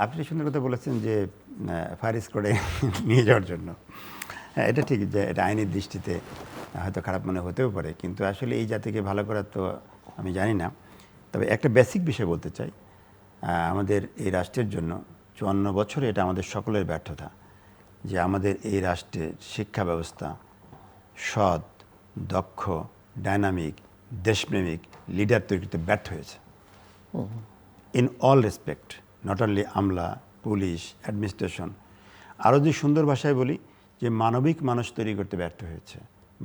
আপনি সুন্দর কথা বলেছেন যে ফায়ার স্কোয়াডে নিয়ে যাওয়ার জন্য। হ্যাঁ, এটা ঠিক যে এটা আইনের দৃষ্টিতে হয়তো খারাপ মনে হতেও পারে, কিন্তু আসলে এই জাতিকে ভালো করার তো আমি জানি না। তবে একটা বেসিক বিষয় বলতে চাই, আমাদের এই রাষ্ট্রের জন্য 54 বছরে এটা আমাদের সকলের ব্যর্থতা যে আমাদের এই রাষ্ট্রের শিক্ষা ব্যবস্থা সৎ, দক্ষ, ডাইনামিক, দেশপ্রেমিক লিডার তৈরি করতে ব্যর্থ হয়েছে। In all respect, not only Amla, police, administration. আরও যদি সুন্দর ভাষায় বলি যে মানবিক মানুষ তৈরি করতে ব্যর্থ হয়েছে,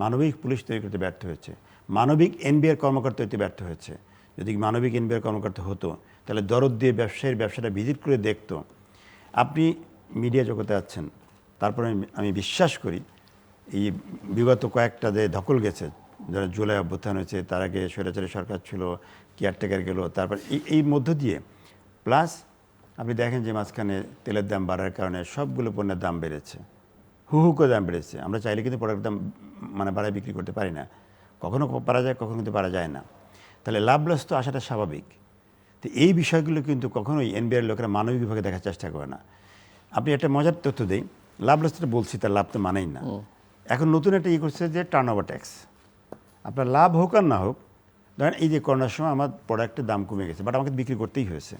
মানবিক পুলিশ তৈরি করতে ব্যর্থ হয়েছে, মানবিক এনবিআর কর্মকর্তা হতে ব্যর্থ হয়েছে। যদি মানবিক এনবিআর কর্মকর্তা হতো তাহলে দরদ দিয়ে ব্যবসায়ীর ব্যবসাটা ভিজিট করে দেখতো। আপনি মিডিয়া জগতে আছেন, তারপরে আমি বিশ্বাস করি এই বিগত কয়েকটা যে ধকল গেছে, যারা জুলাই অভ্যুত্থান হয়েছে, তার আগে স্বৈরাচারী সরকার ছিল, কেয়ারটেকার গেল, তারপর এই মধ্য দিয়ে প্লাস আপনি দেখেন যে মাঝখানে তেলের দাম বাড়ার কারণে সবগুলো পণ্যের দাম বেড়েছে, হু করে দাম বেড়েছে। আমরা চাইলে কিন্তু প্রোডাক্টের দাম মানে বাড়ায় বিক্রি করতে পারি না, কখনো পারা যায়, কখনো কিন্তু পারা যায় না। তাহলে লাভ লস তো আসাটা স্বাভাবিক। তো এই বিষয়গুলো কিন্তু কখনোই এনবিআর লোকেরা মানবিকভাবে দেখার চেষ্টা করে না। আপনি একটা মজার তথ্য দিই, লাভ লসটা বলছি, তার লাভ তো মানেই না। এখন নতুন একটা করছে যে টার্ন ওভার ট্যাক্স। আপনার লাভ হোক আর না হোক, ধরেন এই যে করোনার সময় আমার প্রোডাক্টের দাম কমে গেছে, বাট আমাকে বিক্রি করতেই হয়েছে,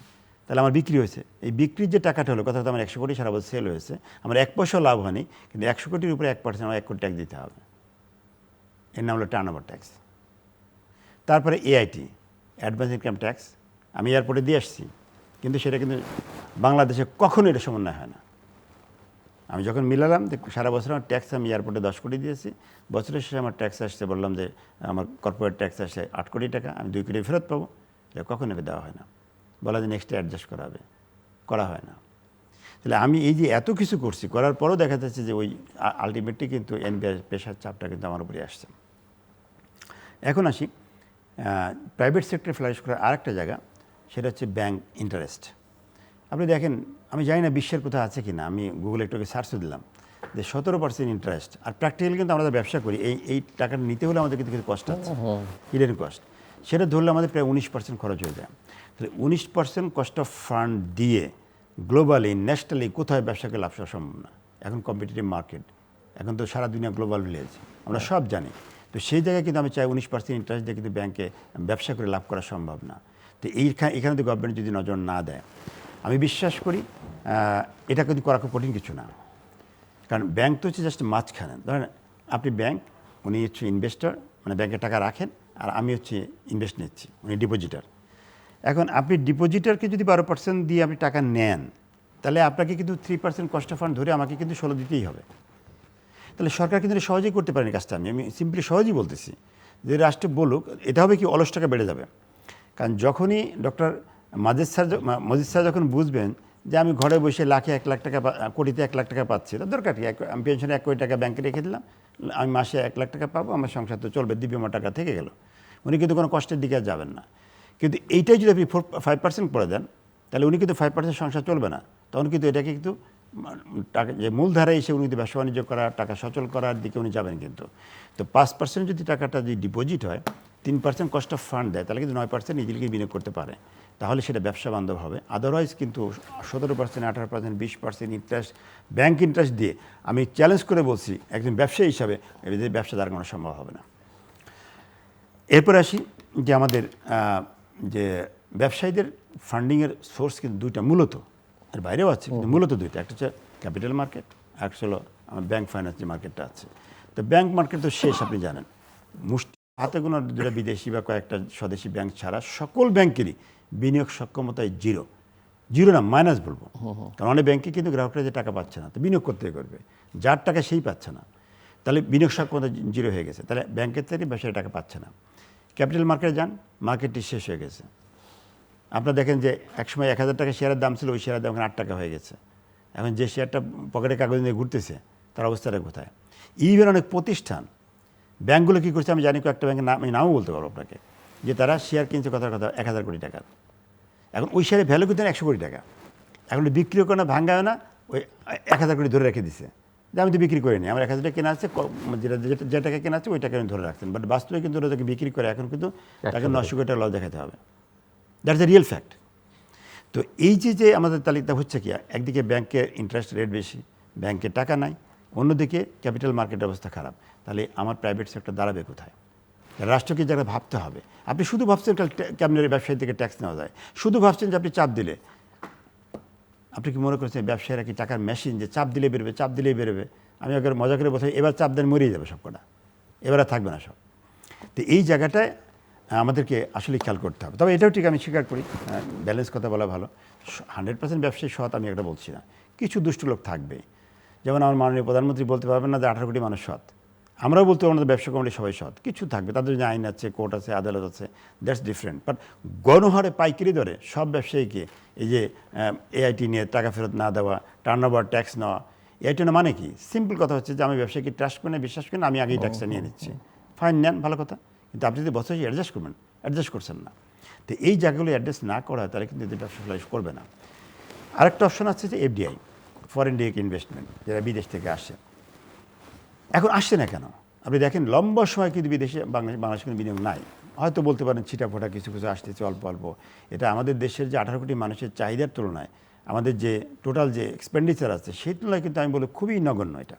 তাহলে আমার বিক্রি হয়েছে, এই বিক্রির যে টাকাটা হলো, কথা আমার 100 কোটি সারা বছর সেল হয়েছে, আমার 1 পয়সাও লাভ হয়নি, কিন্তু 100 কোটির উপরে 1% আমার 1 কোটি ট্যাক্স দিতে হবে। এর নাম হলো টার্ন ওভার ট্যাক্স। তারপরে এআইটি, অ্যাডভান্স ইনকাম ট্যাক্স, আমি এয়ারপোর্টে দিয়ে আসছি, কিন্তু সেটা কিন্তু বাংলাদেশে কখনো এটা সমন্বয় হয় না। আমি যখন মিলালাম যে সারা বছর আমার ট্যাক্স আমি এয়ারপোর্টে 10 কোটি দিয়েছি, বছরের শেষে আমার ট্যাক্স আসছে, বললাম যে আমার কর্পোরেট ট্যাক্স আসছে 8 কোটি টাকা, আমি 2 কোটি ফেরত পাবো, এটা কখনো দেওয়া হয় না, বলা যে নেক্সট অ্যাডজাস্ট করা হবে, করা হয় না। তাহলে আমি এই যে এত কিছু করছি, করার পরও দেখা যাচ্ছে যে ওই আলটিমেটলি কিন্তু এনবিআর পেশার চাপটা কিন্তু আমার উপরে আসছে। এখন আসি প্রাইভেট সেক্টরে ফ্লারিশ করার আরেকটা জায়গা, সেটা হচ্ছে ব্যাংক ইন্টারেস্ট। আপনি দেখেন, আমি জানি না বিশ্বের কোথাও আছে কি না, আমি গুগলে একটু সার্চও দিলাম যে 17% ইন্টারেস্ট। আর প্র্যাকটিক্যালি কিন্তু আমরা ব্যবসা করি, এই টাকাটা নিতে হলে আমাদের কিন্তু কিছু কষ্ট আছে, হিডেন কস্ট। সেটা ধরলে আমাদের প্রায় 19% খরচ হয়ে যায়। তাহলে 19% কস্ট অফ ফান্ড দিয়ে গ্লোবালি, ন্যাশনালি কোথায় ব্যবসাকে লাভ করা সম্ভব না। এখন কম্পিটিটিভ মার্কেট, এখন তো সারা দুনিয়া গ্লোবাল ভিলেজ, আমরা সব জানি। তো সেই জায়গায় কিন্তু আমি চাই 19% ইন্টারেস্ট দিয়ে কিন্তু ব্যাংকে ব্যবসা করে লাভ করা সম্ভব না। তো এখানে তো গভর্নমেন্ট যদি নজর না দেয়, আমি বিশ্বাস করি এটা কিন্তু করা খুব কঠিন কিছু না। কারণ ব্যাংক তো হচ্ছে জাস্ট মাঝখানে। ধরেন আপনি ব্যাংক, উনি হচ্ছে ইনভেস্টর, মানে ব্যাংকে টাকা রাখেন, আর আমি হচ্ছে ইনভেস্ট নিচ্ছি, উনি ডিপোজিটার। এখন আপনি ডিপোজিটারকে যদি 12% দিয়ে আপনি টাকা নেন, তাহলে আপনাকে কিন্তু 3% কস্ট অফ ফান্ড ধরে আমাকে কিন্তু 16 দিতেই হবে। তাহলে সরকার কিন্তু সহজেই করতে পারেনি কাজটা। আমি সিম্পলি সহজেই বলতেছি যে রাষ্ট্র বলুক, এটা হবে কি অলস টাকা বেড়ে যাবে। কারণ যখনই ডক্টর মজিদ স্যার যখন বুঝবেন যে আমি ঘরে বসে লাখে 1 লাখ টাকা, কোটিতে 1 লাখ টাকা পাচ্ছি, তার দরকার কি, আমি পেনশনে 1 কোটি টাকা ব্যাংকে রেখে দিলাম, আমি মাসে 1 লাখ টাকা পাবো, আমার সংসার তো চলবে, দিব্য আমার টাকা থেকে গেল। উনি কিন্তু কোনো কষ্টের দিকে আর যাবেন না। কিন্তু এইটাই যদি আপনি 5% করে দেন, তাহলে উনি কিন্তু 5% সংসার চলবে না, তখন কিন্তু এটাকে কিন্তু টাকা যে মূলধারায় এসে উনি ব্যবসা বাণিজ্য করা, টাকা সচল করার দিকে উনি যাবেন। কিন্তু তো 5% যদি টাকাটা যদি ডিপোজিট হয়, 3% কস্ট অফ ফান্ড দেয়, তাহলে কিন্তু 9% নিজেকে বিনিয়োগ করতে পারে, তাহলে সেটা ব্যবসা বান্ধব হবে। আদারওয়াইজ কিন্তু 17%, 18%, 20% ইন্টারেস্ট, ব্যাংক ইন্টারেস্ট দিয়ে আমি চ্যালেঞ্জ করে বলছি একজন ব্যবসায়ী হিসাবে এদের ব্যবসা দাঁড় করানো সম্ভব হবে না। এরপর আসি যে আমাদের যে ব্যবসায়ীদের ফান্ডিংয়ের সোর্স কিন্তু দুইটা মূলত, এর বাইরেও আছে কিন্তু মূলত দুইটা, একটা হচ্ছে ক্যাপিটাল মার্কেট, একটা হলো আমার ব্যাংক ফাইন্যান্স যে মার্কেটটা আছে। তো ব্যাংক মার্কেট তো শেষ, আপনি জানেন, মুষ্টি হাতে কোনো যেটা বিদেশি বা কয়েকটা স্বদেশি ব্যাংক ছাড়া সকল ব্যাংকেরই বিনিয়োগ সক্ষমতায় জিরো না মাইনাস বলবো, কারণ অনেক ব্যাংকে কিন্তু গ্রাহকরা যে টাকা পাচ্ছে না, তো বিনিয়োগ করতে করবে, যার টাকা সেই পাচ্ছে না, তাহলে বিনিয়োগ সক্ষমতা জিরো হয়ে গেছে, তাহলে ব্যাংকের থেকে ব্যবসায়ী টাকা পাচ্ছে না। ক্যাপিটাল মার্কেটে যান, মার্কেটটি শেষ হয়ে গেছে। আপনারা দেখেন যে একসময় 1000 টাকা শেয়ারের দাম ছিল, ওই শেয়ারের দাম এখন 8 টাকা হয়ে গেছে। এখন যে শেয়ারটা পকেটে কাগজ নিয়ে ঘুরতেছে তার অবস্থাটা কোথায়? ইভেন অনেক প্রতিষ্ঠান, ব্যাংকগুলো কী করছে আমি জানি, কয়েকটা ব্যাংকের নাম আমি নামও বলতে পারবো আপনাকে, যে তারা শেয়ার কিনছে কথা 1000 কোটি টাকা। এখন ওই শেয়ারের ভ্যালু কিন্তু 100 কোটি টাকা, এখন বিক্রিও করে না, ভাঙ্গায় না, ওই 1000 কোটি ধরে রেখে দিছে যে আমি তো বিক্রি করিনি, আমার 1000 টাকা কেনা আছে, যে টাকা কেনা আছে ওই টাকা আমি ধরে রাখছেন, বাট বাস্তবে কিন্তু ওরা তাকে বিক্রি করে এখন কিন্তু তাকে 900 কোটি টাকা লস দেখাতে হবে। That's a real fact. তো এই যে আমাদের তালিকা হচ্ছে কি, একদিকে ব্যাংকের ইন্টারেস্ট রেট বেশি, ব্যাংকে টাকা নাই, অন্যদিকে ক্যাপিটাল মার্কেটের অবস্থা খারাপ, তাহলে আমার প্রাইভেট সেক্টর দাঁড়াবে কোথায়? রাষ্ট্রকে যারা ভাবতে হবে। আপনি শুধু ভাবছেন কেমন ব্যবসায়ী থেকে ট্যাক্স নেওয়া যায়, শুধু ভাবছেন যে আপনি চাপ দিলে, আপনি কি মনে করছেন ব্যবসায়ীরা কি টাকার মেশিন যে চাপ দিলে বেরোবে, চাপ দিলেই বেরোবে? আমি আগে মজা করে বলছি, এবার চাপ দেন মরিয়ে যাবে সব কটা, এবার আর থাকবে না সব। তো এই জায়গাটায় আমাদেরকে আসলে খেয়াল করতে হবে। তবে এটাও ঠিক, আমি স্বীকার করি, ব্যালেন্স কথা বলা ভালো, 100% ব্যবসায়ী সৎ আমি একটা বলছি না, কিছু দুষ্ট লোক থাকবে। যেমন আমার মাননীয় প্রধানমন্ত্রী বলতে পারবেন না যে 18 কোটি মানুষ সৎ, আমরাও বলতে পারবো না ব্যবসা কমিটি সবাই সৎ, কিছু থাকবে, তাদের যে আইন আছে, কোর্ট আছে, আদালত আছে, দ্যাটস ডিফারেন্ট। বাট গণহারে পাইকারি দরে সব ব্যবসায়ীকে এই যে এআইটি নিয়ে টাকা ফেরত না দেওয়া, টার্নওভার ট্যাক্স নেওয়া, এআইটি না মানে কি? সিম্পল কথা হচ্ছে যে আমি ব্যবসায়ীকে ট্রাস্ট করে বিশ্বাস করি না, আমি আগেই ট্যাক্সটা নিয়ে নিচ্ছি, ফাইন নেন, ভালো কথা, কিন্তু আপনি যদি বছর অ্যাডজাস্ট করবেন, অ্যাডজাস্ট করছেন না। তো এই জায়গাগুলো অ্যাডজাস্ট না করা হয় তাহলে কিন্তু ব্যবসা ফ্লাইশ করবে না। আরেকটা অপশন আছে যে এফডিআই, ফরেন ডিরেক্ট ইনভেস্টমেন্ট, যারা বিদেশ থেকে আসে। এখন আসছে না কেন? আপনি দেখেন লম্বা সময় কিন্তু বিদেশে বাংলাদেশে কিন্তু বিনিয়োগ নাই, হয়তো বলতে পারেন ছিটাফোটা কিছু কিছু আসতেছে অল্প অল্প। এটা আমাদের দেশের যে 18 কোটি মানুষের চাহিদার তুলনায় আমাদের যে টোটাল যে এক্সপেন্ডিচার আছে সেই তুলনায় কিন্তু আমি বলি খুবই নগণ্য। এটা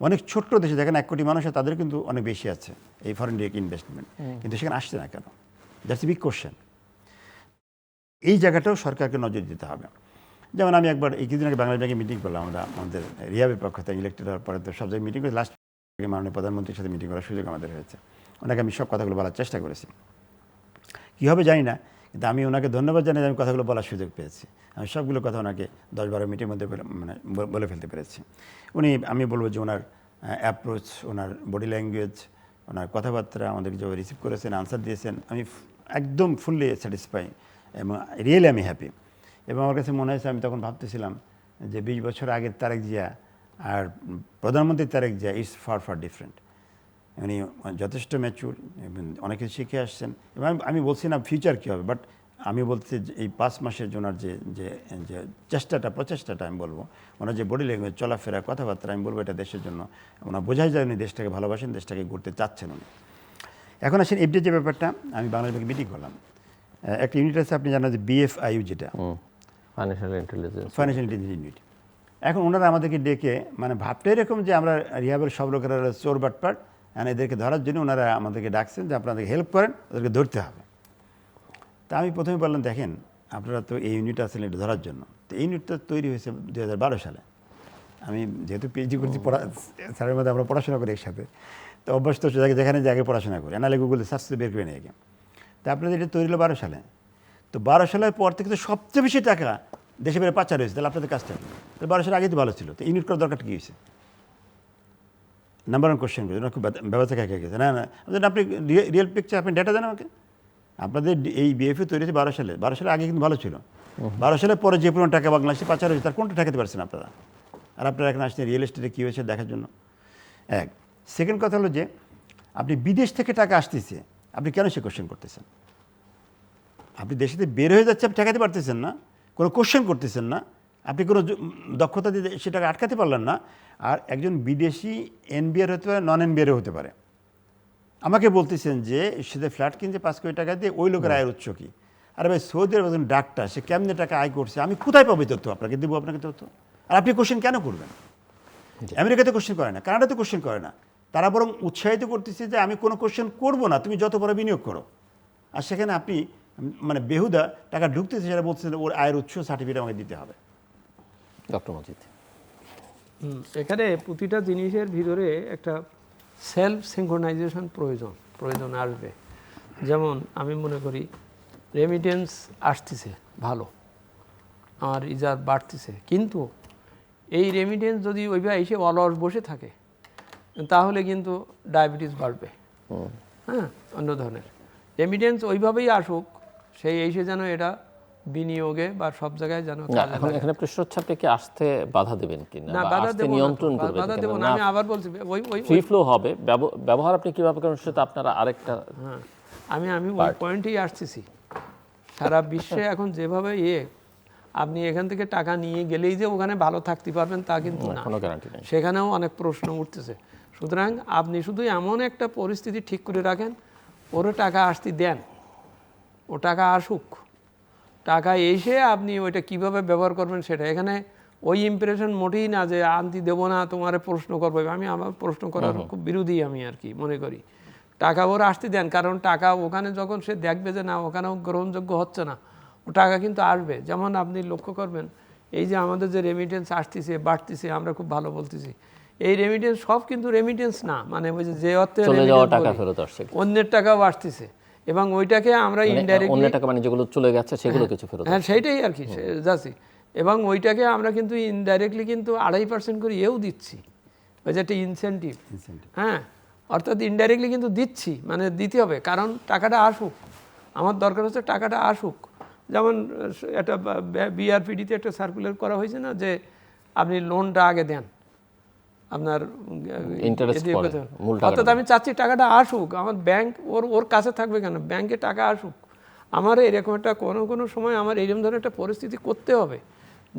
অনেক ছোট্ট দেশে দেখেন 1 কোটি মানুষ, তাদের কিন্তু অনেক বেশি আছে এই ফরেন ডিরেক্ট ইনভেস্টমেন্ট, কিন্তু সেখানে আসছে না কেন? That's a big question. এই জায়গাটাও সরকারকে নজর দিতে হবে। যেমন আমি একবার এই কিছুদিন আগে বাংলাদেশ ব্যাংকে মিটিং করলাম, আমরা আমাদের রিহাবের পক্ষ থেকে ইলেক্টেড হওয়ার পরে তো সব জায়গায় মিটিং করে, লাস্ট মাননীয় প্রধানমন্ত্রীর সাথে মিটিং করার সুযোগ আমাদের হয়েছে। ওনাকে আমি সব কথাগুলো বলার চেষ্টা করেছি, কী হবে জানি না, কিন্তু আমি ওনাকে ধন্যবাদ জানাই যে আমি কথাগুলো বলার সুযোগ পেয়েছি। আমি সবগুলো কথা ওনাকে 10-12 মিনিটের মধ্যে মানে বলে ফেলতে পেরেছি। আমি বলবো যে ওনার অ্যাপ্রোচ, ওনার বডি ল্যাঙ্গুয়েজ, ওনার কথাবার্তা, আমাদেরকে যেভাবে রিসিভ করেছেন, আনসার দিয়েছেন, আমি একদম ফুললি স্যাটিসফাই এবং রিয়েলি আমি হ্যাপি। এবং আমার কাছে মনে হয়েছে, আমি তখন ভাবতেছিলাম যে 20 বছর আগের তারেক জিয়া আর প্রধানমন্ত্রী Tarique Zia is far different. উনি যথেষ্ট ম্যাচুর এবং অনেক কিছু শিখে আসছেন। এবং আমি বলছি না ফিউচার কী হবে, বাট আমি বলছি যে এই 5 মাসের জন্য যে যে যে প্রচেষ্টাটা আমি বলবো, ওনার যে বডি ল্যাঙ্গুয়েজ, চলাফেরা, কথাবার্তা, আমি বলবো এটা দেশের জন্য ওনার বোঝাই যায় উনি দেশটাকে ভালোবাসেন, দেশটাকে গড়তে চাচ্ছেন উনি। এখন আসেন এফডিআই যে ব্যাপারটা, আমি বাংলাদেশ ব্যাংকে মিটিং করলাম, একটা ইউনিট আছে আপনি জানেন যে বিএফআইইউ, যেটা ফাইন্যান্সিয়াল ইন্টেলিজেন্স ইউনিট। এখন ওনারা আমাদেরকে ডেকে মানে ভাবটা এরকম যে আমরা রিহাবের সব লোকেরা চোর বাটপাট, এদেরকে ধরার জন্য ওনারা আমাদেরকে ডাকছেন যে আপনাদেরকে হেল্প করেন, ওদেরকে ধরতে হবে। তা আমি প্রথমে বললাম, দেখেন আপনারা তো এই ইউনিট আছেন এটা ধরার জন্য, তো এই ইউনিটটা তৈরি হয়েছে 2012 সালে। আমি যেহেতু পিএইচডি করছি, স্যারের মধ্যে আমরা পড়াশোনা করি একসাথে, তো অভ্যস্ত যেখানে জায়গায় পড়াশোনা করি, নাহলে গুগলে সার্চ বের করে নিয়ে গিয়ে। তা আপনাদের এটা তৈরি হলো 12 সালে, তো 12 সালের পর থেকে তো সবচেয়ে বেশি টাকা দেশে বেড়ে পাচার হয়েছে, তাহলে আপনাদের কাজটা কি? তো 12 সালের আগেই তো ভালো ছিল, তো ইউনিট করার দরকারটা কী হয়েছে? নাম্বার 1 কোশ্চেন করি, খুব ব্যবস্থা খেয়ে গেছে। না আপনি রিয়েল পিকচার, আপনি ডেটা দেন আমাকে। আপনাদের এই বিএফএ তৈরি হয়েছে 12 সালে, 12 সালের আগে কিন্তু ভালো ছিল। 12 সালের পরে যে পরিমাণ টাকা বাংলাদেশে পাচার হয়েছে তার কোনটা ঠেকাতে পারছেন আপনারা? আর আপনারা এখন আসছেন রিয়েল এস্টেটে কী হয়েছে দেখার জন্য। এক সেকেন্ড কথা হলো যে আপনি বিদেশ থেকে টাকা আসতেছে, আপনি কেন সে কোশ্চেন করতেছেন? আপনি দেশে বের হয়ে যাচ্ছে, আপনি ঠেকাতে পারতেছেন না, কোনো কোশ্চেন করতেছেন না, আপনি কোনো দক্ষতা দিয়ে সেটাকে আটকাতে পারলেন না। আর একজন বিদেশি এনবিআর হতে পারে, নন এনবিআরও হতে পারে। আমাকে বলতেছেন যে সে ফ্ল্যাট কিনছে 5 কোটি টাকা দিয়ে, ওই লোকের আয়ের উৎস কী? আরে ভাই, সৌদি আরব একজন ডাক্তার, সে কেমনে টাকা আয় করছে, আমি কোথায় পাবো তথ্য? আপনাকে দেবো আপনাকে তথ্য। আর আপনি কোশ্চেন কেন করবেন? আমেরিকাতে কোশ্চেন করে না, কানাডাতে কোশ্চেন করে না, তারা বরং উৎসাহিত করতেছে যে আমি কোনো কোশ্চেন করব না, তুমি যত বড় বিনিয়োগ করো। আর সেখানে আপনি মানে বেহুদা টাকা ঢুকতেছে, সেটা বলছে ওর আয়ের উৎস সার্টিফিকেট আমাকে দিতে হবে। ডক্টর মজিদ, এখানে প্রতিটা জিনিসের ভিতরে একটা সেলফ সিনক্রোনাইজেশন প্রয়োজন আসবে। যেমন আমি মনে করি রেমিটেন্স আসতেছে ভালো, আমার রিজার্ভ বাড়তেছে, কিন্তু এই রেমিটেন্স যদি ওইভাবে এসে অলস বসে থাকে তাহলে কিন্তু ডায়াবেটিস বাড়বে। হ্যাঁ, অন্য ধরনের রেমিটেন্স ওইভাবেই আসুক, সেই এসে যেন এটা বিনিয়োগে বা সব জায়গায় যেন এখন এখানে প্রশ্ন হচ্ছে আপনি কি আসতে বাধা দেবেন কিনা, না, বা বাধা আসতে দেব না, নিয়ন্ত্রণ করবেন বাধা দেব কিনা? না। আমি আবার বলছি ওই ফ্রি ফ্লো হবে, ব্যবহার আপনি কিভাবে করেন সেটা আপনারা আরেকটা। হ্যাঁ, আমি ওই পয়েন্টেই আসতেছি। সারা বিশ্বে এখন যেভাবে আপনি এখান থেকে টাকা নিয়ে গেলেই যে ওখানে ভালো থাকতে পারবেন তা কিন্তু না, কোনো গ্যারান্টি নেই। সেখানেও অনেক প্রশ্ন উঠতেছে। সুতরাং আপনি শুধু এমন একটা পরিস্থিতি ঠিক করে রাখেন, ওরও টাকা আসতে দেন, ও টাকা আসুক, টাকা এসে আপনি ওইটা কিভাবে ব্যবহার করবেন সেটা। এখানে ওই ইমপ্রেশন মোটেই না যে আনতি দেবো না, তোমারে প্রশ্ন করবো। আমি আমার প্রশ্ন করার খুব বিরোধী আমি আর কি মনে করি। টাকা ওর আসতে দেন, কারণ টাকা ওখানে যখন সে দেখবে যে না ওখানেও গ্রহণযোগ্য হচ্ছে না, ও টাকা কিন্তু আসবে। যেমন আপনি লক্ষ্য করবেন এই যে আমাদের যে রেমিটেন্স আসতেছে বাড়তেছে, আমরা খুব ভালো বলতেছি, এই রেমিটেন্স সব কিন্তু রেমিটেন্স না, মানে ওই যে অর্থে টাকা ফেরত আসছে, অন্যের টাকাও আসতেছে, এবং ওইটাকে আমরা ইনডাইরেক্টলি অন্য টাকা মানে যেগুলো চলে গেছে সেগুলো কিছু ফেরত। হ্যাঁ, সেইটাই আর কি যাচ্ছি। এবং ওইটাকে আমরা কিন্তু ইনডাইরেক্টলি কিন্তু 2.5% করে দিচ্ছি, ওই যে একটা ইনসেন্টিভ। হ্যাঁ, অর্থাৎ ইনডাইরেক্টলি কিন্তু দিচ্ছি, মানে দিতে হবে, কারণ টাকাটা আসুক। আমার দরকার হচ্ছে টাকাটা আসুক। যেমন একটা বিআরপিডিতে একটা সার্কুলার করা হয়েছে না, যে আপনি লোনটা আগে দেন, আপনার অর্থাৎ আমি চাচ্ছি টাকাটা আসুক, আমার ব্যাংক ওর কাছে থাকবে কেন, ব্যাংকে টাকা আসুক। আমার এরকম একটা কোনো সময় আমার এইরকম ধরনের একটা পরিস্থিতি করতে হবে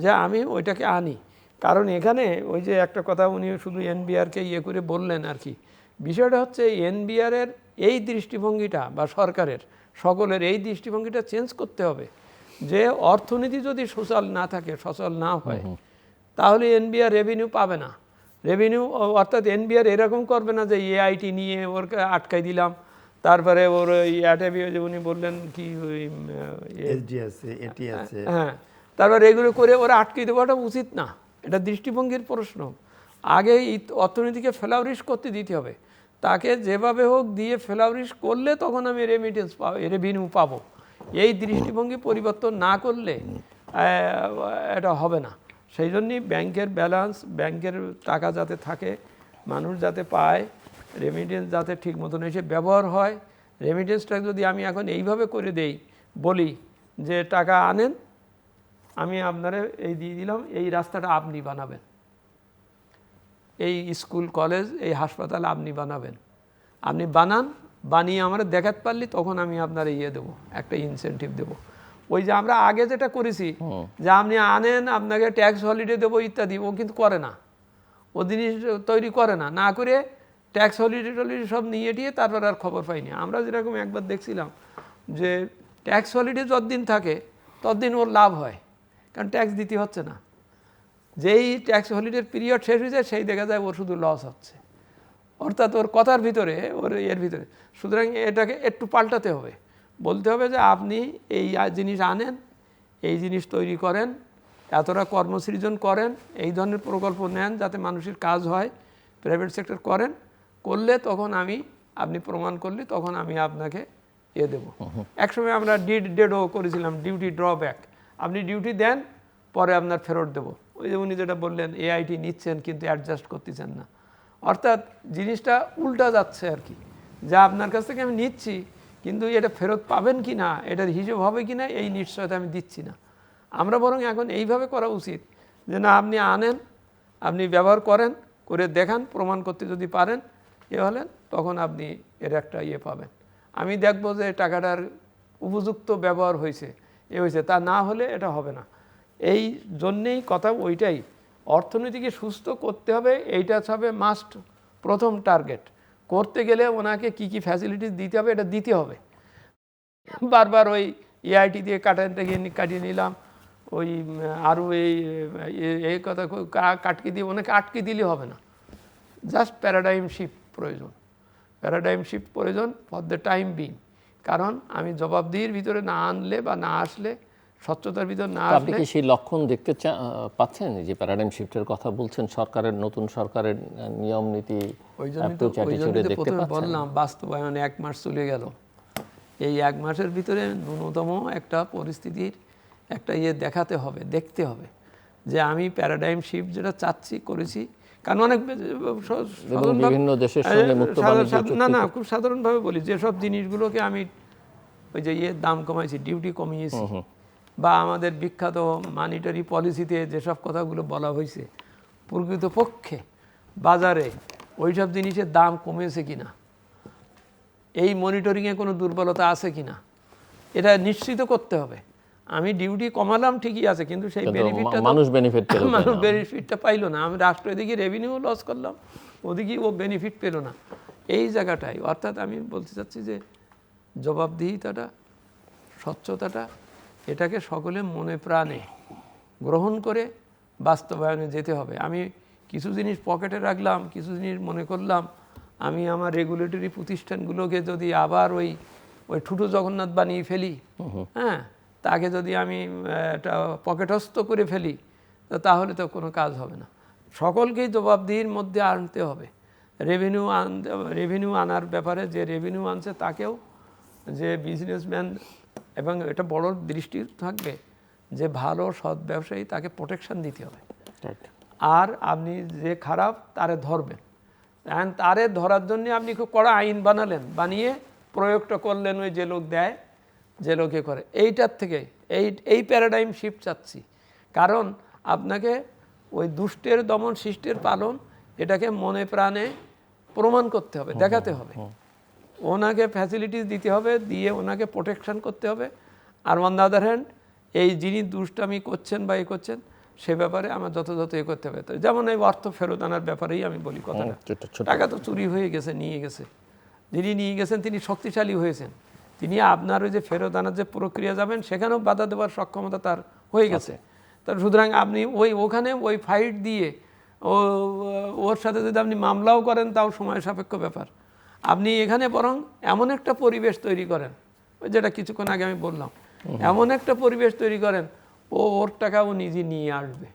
যে আমি ওইটাকে আনি। কারণ এখানে ওই যে একটা কথা উনি শুধু এনবিআরকে করে বললেন আর কি, বিষয়টা হচ্ছে এনবিআরের এই দৃষ্টিভঙ্গিটা বা সরকারের সকলের এই দৃষ্টিভঙ্গিটা চেঞ্জ করতে হবে, যে অর্থনীতি যদি সচল না থাকে, সচল না হয়, তাহলে এনবিআর রেভিনিউ পাবে না। রেভিনিউ অর্থাৎ এনবিআর এরকম করবে না যে এআইটি নিয়ে ওরকে আটকাই দিলাম, তারপরে ওর ইয়াটাবি যে উনি বললেন কি হ্যাঁ, তারপর এগুলো করে ওরা আটকে দেওয়াটা উচিত না। এটা দৃষ্টিভঙ্গির প্রশ্ন। আগে অর্থনীতিকে ফ্লাউরিশ করতে দিতে হবে, তাকে যেভাবে হোক দিয়ে ফ্লাউরিশ করলে তখন আমি রেমিটেন্স পাবো, রেভিনিউ পাবো। এই দৃষ্টিভঙ্গি পরিবর্তন না করলে এটা হবে না। সেই জন্যই ব্যাংকের ব্যালেন্স, ব্যাংকের টাকা যাতে থাকে, মানুষ যাতে পায়, রেমিটেন্স যাতে ঠিক মতন এসে ব্যবহার হয়। রেমিটেন্সটা যদি আমি এখন এইভাবে করে দেই, বলি যে টাকা আনেন, আমি আপনারে এই দিয়ে দিলাম, এই রাস্তাটা আপনি বানাবেন, এই স্কুল কলেজ এই হাসপাতাল আপনি বানাবেন, আপনি বানান, বানিয়ে আমরা দেখাতে পারলি তখন আমি আপনার দেবো, একটা ইনসেন্টিভ দেবো। ওই যে আমরা আগে যেটা করেছি যে আপনি আনেন আপনাকে ট্যাক্স হলিডে দেবো ইত্যাদি, ও কিন্তু করে না, ও জিনিস তৈরি করে না, না করে ট্যাক্স হলিডে টলিডে সব নিয়ে দিয়ে তারপর আর খবর পাইনি। আমরা যেরকম একবার দেখছিলাম যে ট্যাক্স হলিডে যতদিন থাকে ততদিন ওর লাভ হয়, কারণ ট্যাক্স দিতে হচ্ছে না। যেই ট্যাক্স হলিডের পিরিয়ড শেষ হয়ে যায় সেই দেখা যায় ওর শুধু লস হচ্ছে, অর্থাৎ ওর কথার ভিতরে, ওর ভিতরে। সুতরাং এটাকে একটু পাল্টাতে হবে, বলতে হবে যে আপনি এই জিনিস আনেন, এই জিনিস তৈরি করেন, এতটা কর্মসৃজন করেন, এই ধরনের প্রকল্প নেন যাতে মানুষের কাজ হয়, প্রাইভেট সেক্টর করেন, করলে তখন আপনি প্রমাণ করলে তখন আমি আপনাকে দেবো। একসময় আমরা ডেডও করেছিলাম, ডিউটি ড্রব্যাক, আপনি ডিউটি দেন পরে আপনার ফেরত দেবো। ওই যে উনি যেটা বললেন এআইটি নিচ্ছেন কিন্তু অ্যাডজাস্ট করতেছেন না, অর্থাৎ জিনিসটা উল্টা যাচ্ছে আর কি, যা আপনার কাছ থেকে আমি নিচ্ছি কিন্তু এটা ফেরত পাবেন কি না, এটার হিসেব হবে কি না, এই নিশ্চয়তা আমি দিচ্ছি না। আমরা বরং এখন এইভাবে করা উচিত যে না, আপনি আনেন, আপনি ব্যবহার করেন, করে দেখান, প্রমাণ করতে যদি পারেন হলেন, তখন আপনি এর একটা পাবেন। আমি দেখবো যে টাকাটার উপযুক্ত ব্যবহার হয়েছে, হয়েছে, তা না হলে এটা হবে না। এই জন্যেই কথা ওইটাই, অর্থনীতিকে সুস্থ করতে হবে, এইটা হবে মাস্ট প্রথম টার্গেট। করতে গেলে ওনাকে কি কি ফ্যাসিলিটিস দিতে হবে এটা দিতে হবে। বারবার ওই এআইটি দিয়ে কাটিয়ে নিলাম, ওই আরও এই কথা কাটকে দিয়ে ওনাকে আটকে দিলে হবে না। জাস্ট প্যারাডাইম শিফট প্রয়োজন, প্যারাডাইম শিফট প্রয়োজন ফর দ্য টাইম বিং। কারণ আমি জবাবদিহির ভিতরে না আনলে বা না আসলে, স্বচ্ছতার ভিতর না আপনি আসলে, কি সেই লক্ষণ দেখতে পাচ্ছেন যে প্যারাডাইম শিফটের কথা বলছেন, সরকারের নতুন সরকারের নিয়ম নীতি ওই জন্যই তো দেখতে প্রথমে পাচ্ছেন? বললাম বাস্তবায়ন 1 মাস চলে গেল। এই 1 মাসের ভিতরে ন্যূনতম একটা পরিস্থিতির একটা দেখাতে হবে, দেখতে হবে যে আমি প্যারাডাইম শিফট যেটা চাচ্ছি করেছি। কারণ অনেক বিভিন্ন দেশের সঙ্গে মুক্ত বাণিজ্য না খুব সাধারণভাবে বলি, যেসব জিনিসগুলোকে আমি ওই যে দাম কমাইছি, ডিউটি কমিয়েছি, বা আমাদের বিখ্যাত মানিটারি পলিসিতে যেসব কথাগুলো বলা হয়েছে, প্রকৃতপক্ষে বাজারে ওইসব জিনিসের দাম কমেছে কিনা, এই মনিটরিংয়ে কোনো দুর্বলতা আছে কিনা, এটা নিশ্চিত করতে হবে। আমি ডিউটি কমালাম ঠিকই আছে, কিন্তু সেই বেনিফিটটা মানুষ বেনিফিটটা পাইলো না। আমি রাষ্ট্র এদিকে রেভিনিউ লস করলাম, ওদিকে ও বেনিফিট পেল না। এই জায়গাটাই, অর্থাৎ আমি বলতে চাচ্ছি যে জবাবদিহিতাটা, স্বচ্ছতাটা, এটাকে সকলে মনে প্রাণে গ্রহণ করে বাস্তবায়নে যেতে হবে। আমি কিছু জিনিস পকেটে রাখলাম, কিছু জিনিস মনে করলাম আমি আমার রেগুলেটরি প্রতিষ্ঠানগুলোকে যদি আবার ওই ঠুটো জগন্নাথ বানিয়ে ফেলি, হ্যাঁ, তাকে যদি আমি একটা পকেটস্থ করে ফেলি, তাহলে তো কোনো কাজ হবে না। সকলকেই জবাবদিহির মধ্যে আনতে হবে। রেভিনিউ আনার ব্যাপারে যে রেভিনিউ আনছে তাকেও, যে বিজনেসম্যান, এবং এটা বড় দৃষ্টি থাকবে যে ভালো সৎ ব্যবসায়ী, তাকে প্রোটেকশন দিতে হবে। আর আপনি যে খারাপ তারে ধরবেন, তারে ধরার জন্য আপনি খুব কড়া আইন বানালেন, বানিয়ে প্রয়োগটা করলেন ওই যে লোক দেয়, যে লোকে করে। এইটার থেকে এই প্যারাডাইম শিফট চাচ্ছি। কারণ আপনাকে ওই দুষ্টের দমন, শিষ্টের পালন, এটাকে মনে প্রাণে প্রমাণ করতে হবে, দেখাতে হবে। ওনাকে ফ্যাসিলিটিস দিতে হবে, দিয়ে ওনাকে প্রোটেকশন করতে হবে। আর অন দ্য আদার হ্যান্ড, এই যিনি দুষ্টামি করছেন বা করছেন, সে ব্যাপারে আমার যথাযথ করতে হবে। যেমন এই অর্থ ফেরত আনার ব্যাপারেই আমি বলি কথাটা। টাকা তো চুরি হয়ে গেছে, নিয়ে গেছে, যিনি নিয়ে গেছেন তিনি শক্তিশালী হয়েছেন, তিনি আপনার ওই যে ফেরত আনার যে প্রক্রিয়া যাবেন, সেখানেও বাধা দেওয়ার সক্ষমতা তার হয়ে গেছে। তার সুতরাং আপনি ওখানে ওই ফাইট দিয়ে ওর সাথে যদি আপনি মামলাও করেন, তাও সময় সাপেক্ষ ব্যাপার। আপনি এখানে বরং এমন একটা পরিবেশ তৈরি করেন, যেটা কিছুক্ষণ আগে আমি বললাম, এমন একটা পরিবেশ তৈরি করেন, ওর টাকা ও নিজে নিয়ে আসবে,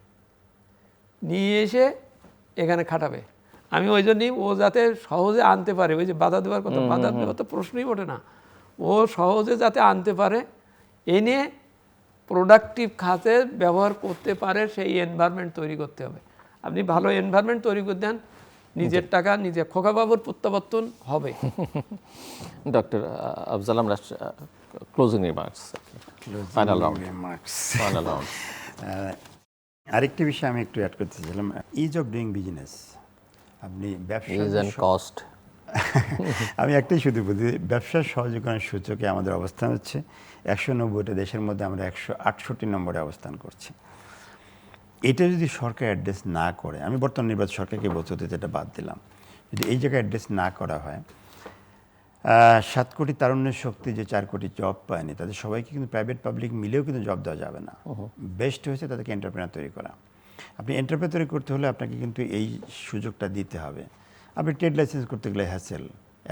নিয়ে এসে এখানে খাটাবে। আমি ওই জন্যই ও যাতে সহজে আনতে পারে, ওই যে বাধা দেওয়ার কথা, বাধা দেওয়ার তো প্রশ্নই ওঠে না, ও সহজে যাতে আনতে পারে, এনে প্রোডাক্টিভ খাতে ব্যবহার করতে পারে, সেই এনভায়রনমেন্ট তৈরি করতে হবে। আপনি ভালো এনভায়রনমেন্ট তৈরি করে দেন, নিজের টাকা নিজে, খোকাবাবুর প্রত্যাবর্তন হবে। ডক্টর আফজাল, আমরা ক্লোজিং রিমার্কস, ফাইনাল রাউন্ড। আরেকটি বিষয় আমি একটু অ্যাড করতে চাইছিলাম, ইজ অফ ডুইং বিজনেস। আপনি ব্যবসা কস্ট, আমি একটাই শুধু বলি, ব্যবসার সহযোগিতার সূচকে আমাদের অবস্থান হচ্ছে 190টা দেশের মধ্যে আমরা 168 নম্বরে অবস্থান করছি। এটা যদি সরকার অ্যাড্রেস না করে, আমি বর্তমান নির্বাচন সরকারকে বলতে হতে এটা বাদ দিলাম, যদি এই জায়গায় অ্যাড্রেস না করা হয়, 7 কোটি তারুণ্যের শক্তি যে 4 কোটি জব পায়নি, তাদের সবাইকে কিন্তু প্রাইভেট পাবলিক মিলেও কিন্তু জব দেওয়া যাবে না। বেস্ট হয়েছে তাদেরকে এন্টারপ্রেনার তৈরি করা। আপনি এন্টারপ্রেনার তৈরি করতে হলে আপনাকে কিন্তু এই সুযোগটা দিতে হবে। আপনি ট্রেড লাইসেন্স করতে গেলে হ্যাসেল,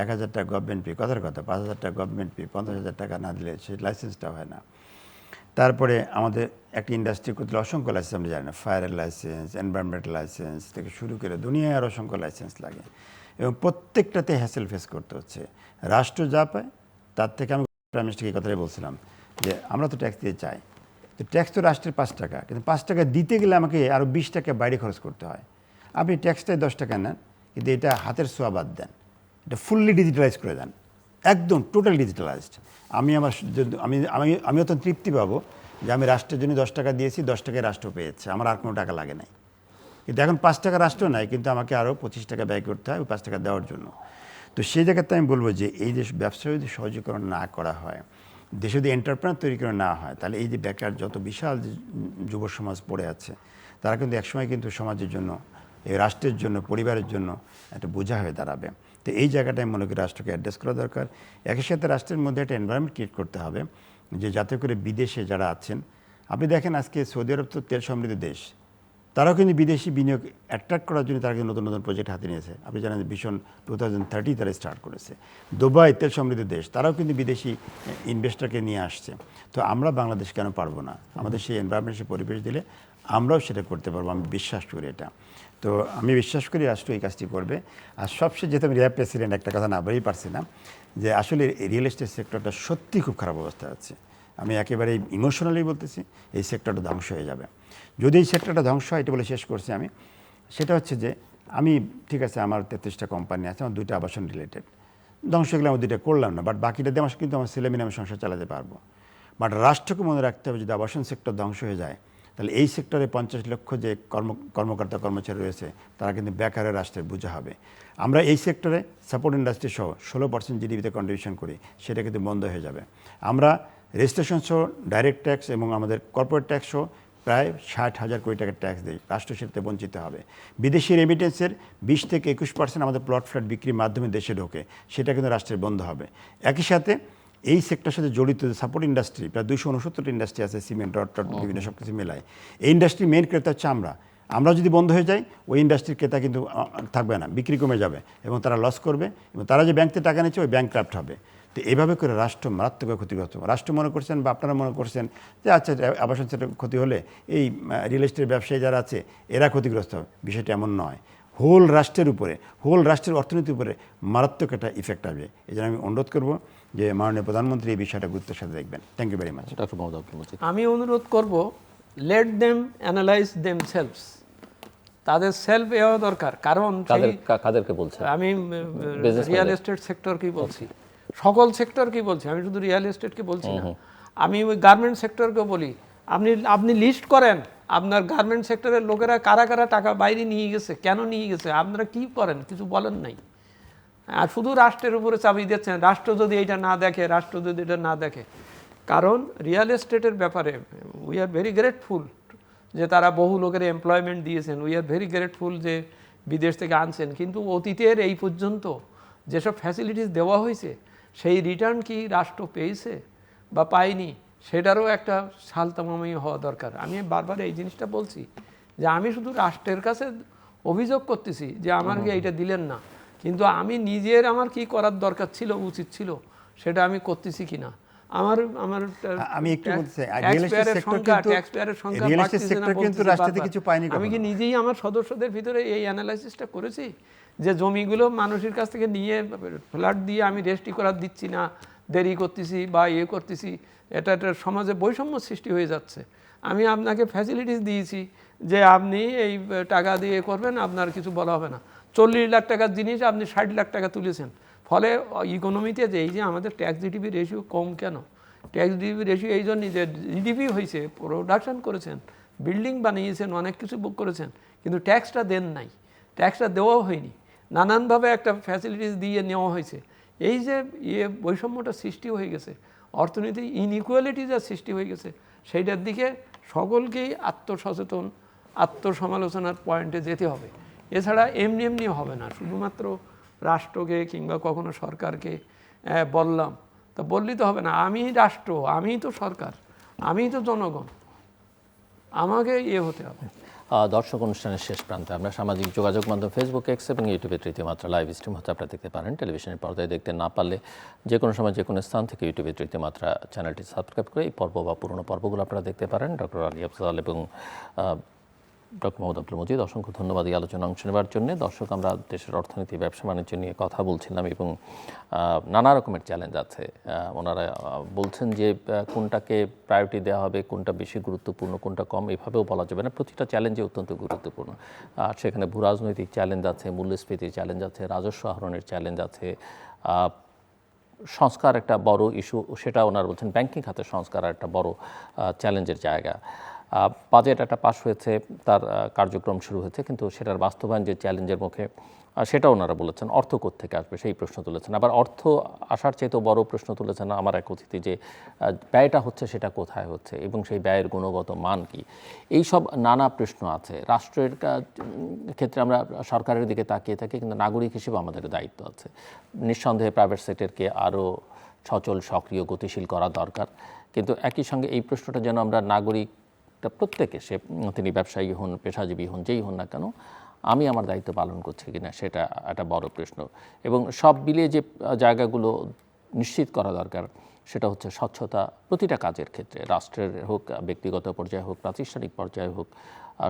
1000 টাকা গভর্নমেন্ট ফি, কথার কথা 5000 টাকা গভর্নমেন্ট ফি, 50,000 টাকা না দিলে সেই লাইসেন্সটা হয় না। তারপরে আমাদের একটা ইন্ডাস্ট্রি করতে অসংখ্য লাইসেন্স আমরা জানি না, ফায়ারের লাইসেন্স, এনভায়রনমেন্টাল লাইসেন্স থেকে শুরু করে দুনিয়ার অসংখ্য লাইসেন্স লাগে, এবং প্রত্যেকটাতে হ্যাসেল ফেস করতে হচ্ছে। রাষ্ট্র যা পায় তার থেকে, আমি প্রাইম মিনিস্টারকে এই কথাটাই বলছিলাম যে আমরা তো ট্যাক্স দিয়ে চাই, তো ট্যাক্স তো রাষ্ট্রের 5 টাকা, কিন্তু 5 টাকা দিতে গেলে আমাকে আরও 20 টাকা বাইরে খরচ করতে হয়। আপনি ট্যাক্সটাই 10 টাকা নেন, কিন্তু এটা হাতের ছোঁয়া বাদ দেন, এটা ফুললি ডিজিটালাইজ করে দেন, একদম টোটাল ডিজিটালাইজড। আমি অত তৃপ্তি পাবো যে আমি রাষ্ট্রের জন্য 10 টাকা দিয়েছি, 10 টাকায় রাষ্ট্র পেয়েছে, আমার আর কোনো টাকা লাগে নাই। কিন্তু এখন 5 টাকা রাষ্ট্র নাই, কিন্তু আমাকে আরও 25 টাকা ব্যয় করতে হয় ওই 5 টাকা দেওয়ার জন্য। তো সেই জায়গাতে আমি বলবো যে এই দেশ ব্যবসা যদি সহজীকরণ না করা হয়, দেশে যদি এন্টারপ্রেনার তৈরি করে না হয়, তাহলে এই যে বেকার যত বিশাল যুব সমাজ পড়ে আছে, তারা কিন্তু একসময় কিন্তু সমাজের জন্য, এই রাষ্ট্রের জন্য, পরিবারের জন্য একটা বোঝা হয়ে দাঁড়াবে। তো এই জায়গাটায় মনে করি রাষ্ট্রকে অ্যাড্রেস করা দরকার। একই সাথে রাষ্ট্রের মধ্যে একটা এনভায়রনমেন্ট ক্রিয়েট করতে হবে, যে যাতে করে বিদেশে যারা আছেন, আপনি দেখেন আজকে সৌদি আরব তো তেল সমৃদ্ধ দেশ, তারাও কিন্তু বিদেশি বিনিয়োগ অ্যাট্রাক্ট করার জন্য তারা কিন্তু নতুন নতুন প্রজেক্ট হাতে নিয়েছে। আপনি জানেন ভিশন 2030 তারা স্টার্ট করেছে। দুবাই তেল সমৃদ্ধ দেশ, তারাও কিন্তু বিদেশি ইনভেস্টরকে নিয়ে আসছে। তো আমরা বাংলাদেশ কেন পারবো না? আমাদের সেই এনভায়রনমেন্ট, সেই পরিবেশ দিলে আমরাও সেটা করতে পারবো, আমি বিশ্বাস করি এটা। তো আমি বিশ্বাস করি রাষ্ট্র এই কাজটি করবে। আর সবচেয়ে যেহেতু আমি রিয়া প্রেসিডেন্ট, একটা কথা না বলেই পারছি না, যে আসলে রিয়েল এস্টেট সেক্টরটা সত্যি খুব খারাপ অবস্থায় আছে। আমি একেবারে ইমোশনালি বলতেছি, এই সেক্টরটা ধ্বংস হয়ে যাবে। যদি এই সেক্টরটা ধ্বংস হয়, এটা বলে শেষ করছি আমি, সেটা হচ্ছে যে আমি ঠিক আছে, আমার 33টা কোম্পানি আছে, আমার 2টা আবাসন রিলেটেড, ধ্বংস হয়ে গেলে আমার 2টা করলাম না, বাট বাকিটা দিয়ে আমার কিন্তু আমার ছেলেমেয়ে আমি সংসার চালাতে পারবো। বাট রাষ্ট্রকে মনে রাখতে হবে, যদি আবাসন সেক্টর ধ্বংস হয়ে যায়, তাহলে এই সেক্টরে 50 লক্ষ যে কর্মকর্তা কর্মচারী রয়েছে, তারা কিন্তু বেকারের রাষ্ট্রের বোঝা হবে। আমরা এই সেক্টরে সাপোর্ট ইন্ডাস্ট্রি সহ 16% জিডিপিতে কন্ট্রিবিউশন করি, সেটা কিন্তু বন্ধ হয়ে যাবে। আমরা রেজিস্ট্রেশন সহ ডাইরেক্ট ট্যাক্স এবং আমাদের কর্পোরেট ট্যাক্স সহ প্রায় 60,000 কোটি টাকার ট্যাক্স দেয়, রাষ্ট্র সেটাতে বঞ্চিত হবে। বিদেশি রেমিটেন্সের 20 থেকে 21% আমাদের প্লট ফ্ল্যাট বিক্রির মাধ্যমে দেশে ঢোকে, সেটা কিন্তু রাষ্ট্রের বন্ধ হবে। একই সাথে এই সেক্টরের সাথে জড়িত সাপোর্ট ইন্ডাস্ট্রি, প্রায় 269 ইন্ডাস্ট্রি আছে, সিমেন্ট, রড, বিভিন্ন সব কিছু মেলায়। এই ইন্ডাস্ট্রির মেন ক্রেতা হচ্ছে আমরা যদি বন্ধ হয়ে যাই, ওই ইন্ডাস্ট্রির ক্রেতা কিন্তু থাকবে না, বিক্রি কমে যাবে এবং তারা লস করবে, এবং তারা যে ব্যাংক থেকে টাকা নিচ্ছে ওই ব্যাংক ক্রাফট হবে। তো এইভাবে করে রাষ্ট্র মারাত্মক ক্ষতিগ্রস্ত। রাষ্ট্র মনে করছেন বা আপনারা মনে করছেন যে আচ্ছা, আবাসন সেক্টর ক্ষতি হলে এই রিয়েল এস্টেট ব্যবসায়ী যারা আছে এরা ক্ষতিগ্রস্ত হবে, বিষয়টা এমন নয়। হোল রাষ্ট্রের অর্থনীতির উপরে মারাত্মক একটা ইফেক্ট আসবে। এই জন্য আমি অনুরোধ করবো যে মাননীয় প্রধানমন্ত্রী এই বিষয়টা গুরুত্বের সাথে দেখবেন। Thank you very much. Doctor Mohammad Abdul Majid. আমি অনুরোধ করব, লেট দেম অ্যানালাইজ দেমসেলভস, তাদের সেলফ এও দরকার। কারণ কাদেরকে বলছেন? আমি রিয়েল এস্টেট সেক্টরকেই বলছি, সকল সেক্টরকেই বলছি, আমি শুধু রিয়েল এস্টেটকে বলছি না। আমি ওই গার্মেন্ট সেক্টরকেও বলি, আপনি লিস্ট করেন আপনার গার্মেন্ট সেক্টরের লোকেরা কারা কারা টাকা বাইরে নিয়ে গেছে, কেন নিয়ে গেছে, আপনারা কি করেন, কিছু বলেন নাই। আর শুধু রাষ্ট্রের উপরে চাপিয়ে দিচ্ছেন, রাষ্ট্র যদি এটা না দেখে। কারণ রিয়েল এস্টেটের ব্যাপারে উই আর ভেরি গ্রেটফুল যে তারা বহু লোকের এমপ্লয়মেন্ট দিয়েছেন, উই আর ভেরি গ্রেটফুল যে বিদেশ থেকে আনছেন, কিন্তু অতীতের এই পর্যন্ত যেসব ফ্যাসিলিটিস দেওয়া হয়েছে সেই রিটার্ন কি রাষ্ট্র পেয়েছে বা পায়নি, সেটারও একটা সালতামামি হওয়া দরকার। আমি বারবার এই জিনিসটা বলছি যে আমি শুধু রাষ্ট্রের কাছে অভিযোগ করতেছি যে আমাকে এইটা দিলেন না, কিন্তু আমি নিজের আমার কি করার দরকার ছিল, উচিত ছিল, সেটা আমি করতেছি কিনা। আমি একটু বলতে চাই, রিয়েল এস্টেট সেক্টর কিন্তু রাষ্ট্র থেকে কিছু পায়নি। আমি কি নিজেই আমার সদস্যদের ভিতরে এই অ্যানালাইসিসটা করেছি যে জমিগুলো মানুষের কাছ থেকে নিয়ে ফ্ল্যাট দিয়ে আমি রেজিস্ট্রি করার দিচ্ছি না, দেরি করতেছি বা করতেছি, এটা সমাজে বৈষম্য সৃষ্টি হয়ে যাচ্ছে। আমি আপনাকে ফ্যাসিলিটিস দিয়েছি যে আপনি এই টাকা দিয়ে করবেন, আপনার কিছু বলা হবে না। 40 লাখ টাকার জিনিস আপনি 60 লাখ টাকা তুলেছেন, ফলে ইকোনমিতে যে এই যে আমাদের ট্যাক্স জিডিপি রেশিও কম কেন? ট্যাক্স জিডিপি রেশিও এই জন্যই যে জিডিপি হয়েছে, প্রোডাকশন করেছেন, বিল্ডিং বানিয়েছেন, অনেক কিছু বুক করেছেন, কিন্তু ট্যাক্সটা দেন নাই, ট্যাক্সটা দেওয়াও হয়নি, নানানভাবে একটা ফ্যাসিলিটিস দিয়ে নেওয়া হয়েছে। এই যে বৈষম্যটা সৃষ্টি হয়ে গেছে, অর্থনীতি ইনইকুয়ালিটি যা সৃষ্টি হয়ে গেছে, সেইটার দিকে সকলকেই আত্মসচেতন, আত্মসমালোচনার পয়েন্টে যেতে হবে। এছাড়া এমনি হবে না, শুধুমাত্র রাষ্ট্রকে কিংবা কখনো সরকারকে বললাম তা বললেই তো হবে না। আমি রাষ্ট্র, আমি তো সরকার, আমি তো জনগণ, আমাকে হতে হবে। দর্শক, অনুষ্ঠানের শেষ প্রান্তে আমরা সামাজিক যোগাযোগ মাধ্যম ফেসবুক, এক্স এবং ইউটিউবে তৃতীয় মাত্রা লাইভ স্ট্রিম হতে আপনারা দেখতে পারেন। টেলিভিশনের পর্দায় দেখতে না পারলে যে কোনো সময় যে কোনো স্থান থেকে ইউটিউবে তৃতীয় মাত্রা চ্যানেলটি সাবস্ক্রাইব করে এই পর্ব বা পুরনো পর্বগুলো আপনারা দেখতে পারেন। ডক্টর আলী আফজাল এবং ডক্টর মোহাম্মদ আব্দুল মজিদ, অসংখ্য ধন্যবাদ এই আলোচনা অংশ নেওয়ার জন্য। দর্শক, আমরা দেশের অর্থনীতি, ব্যবসা বাণিজ্য নিয়ে কথা বলছিলাম এবং নানা রকমের চ্যালেঞ্জ আছে। ওনারা বলছেন যে কোনটাকে প্রায়োরিটি দেওয়া হবে, কোনটা বেশি গুরুত্বপূর্ণ, কোনটা কম, এভাবেও বলা যাবে না। প্রতিটা চ্যালেঞ্জই অত্যন্ত গুরুত্বপূর্ণ। আর সেখানে ভূরাজনৈতিক চ্যালেঞ্জ আছে, মূল্যস্ফীতির চ্যালেঞ্জ আছে, রাজস্ব আহরণের চ্যালেঞ্জ আছে, সংস্কার একটা বড় ইস্যু, সেটা ওনারা বলছেন ব্যাংকিং খাতের সংস্কার একটা বড় চ্যালেঞ্জের জায়গা। বাজেট একটা পাস হয়েছে, তার কার্যক্রম শুরু হয়েছে, কিন্তু সেটার বাস্তবায়ন যে চ্যালেঞ্জের মুখে, সেটা ওনারা বলেছেন। অর্থ কোত্থেকে আসবে সেই প্রশ্ন তুলেছেন। আবার অর্থ আসার চেয়েতেও বড় প্রশ্ন তুলেছেন আমার এক অতিথি, যে ব্যয়টা হচ্ছে সেটা কোথায় হচ্ছে এবং সেই ব্যয়ের গুণগত মান কি। এই সব নানা প্রশ্ন আছে। রাষ্ট্রের ক্ষেত্রে আমরা সরকারের দিকে তাকিয়ে থাকি, কিন্তু নাগরিক হিসেবে আমাদের দায়িত্ব আছে। নিঃসন্দেহে প্রাইভেট সেক্টরকে আরও সচল, সক্রিয়, গতিশীল করা দরকার, কিন্তু একই সঙ্গে এই প্রশ্নটা যেন আমরা নাগরিক প্রত্যেকে তিনি ব্যবসায়ী হন, পেশাজীবী হন, যেই হন না কেন, আমি আমার দায়িত্ব পালন করছি কিনা সেটা একটা বড় প্রশ্ন। এবং সব মিলিয়ে যে জায়গাগুলো নিশ্চিত করা দরকার সেটা হচ্ছে স্বচ্ছতা প্রতিটা কাজের ক্ষেত্রে, রাষ্ট্রের হোক, ব্যক্তিগত পর্যায়ে হোক, প্রাতিষ্ঠানিক পর্যায়ে হোক,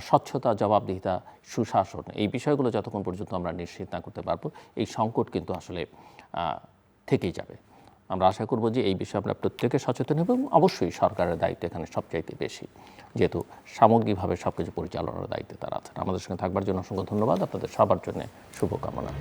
স্বচ্ছতা, জবাবদিহিতা, সুশাসন, এই বিষয়গুলো যতক্ষণ পর্যন্ত আমরা নিশ্চিত না করতে পারবো এই সংকট কিন্তু আসলে থেকেই যাবে। আমরা আশা করব যে এই বিষয়ে আমরা প্রত্যেকে সচেতন এবং অবশ্যই সরকারের দায়িত্ব এখানে সবচাইতে বেশি, যেহেতু সামগ্রিকভাবে সব কিছু পরিচালনার দায়িত্বে তারা আছেন। আমাদের সঙ্গে থাকবার জন্য অসংখ্য ধন্যবাদ। আপনাদের সবার জন্য শুভকামনা।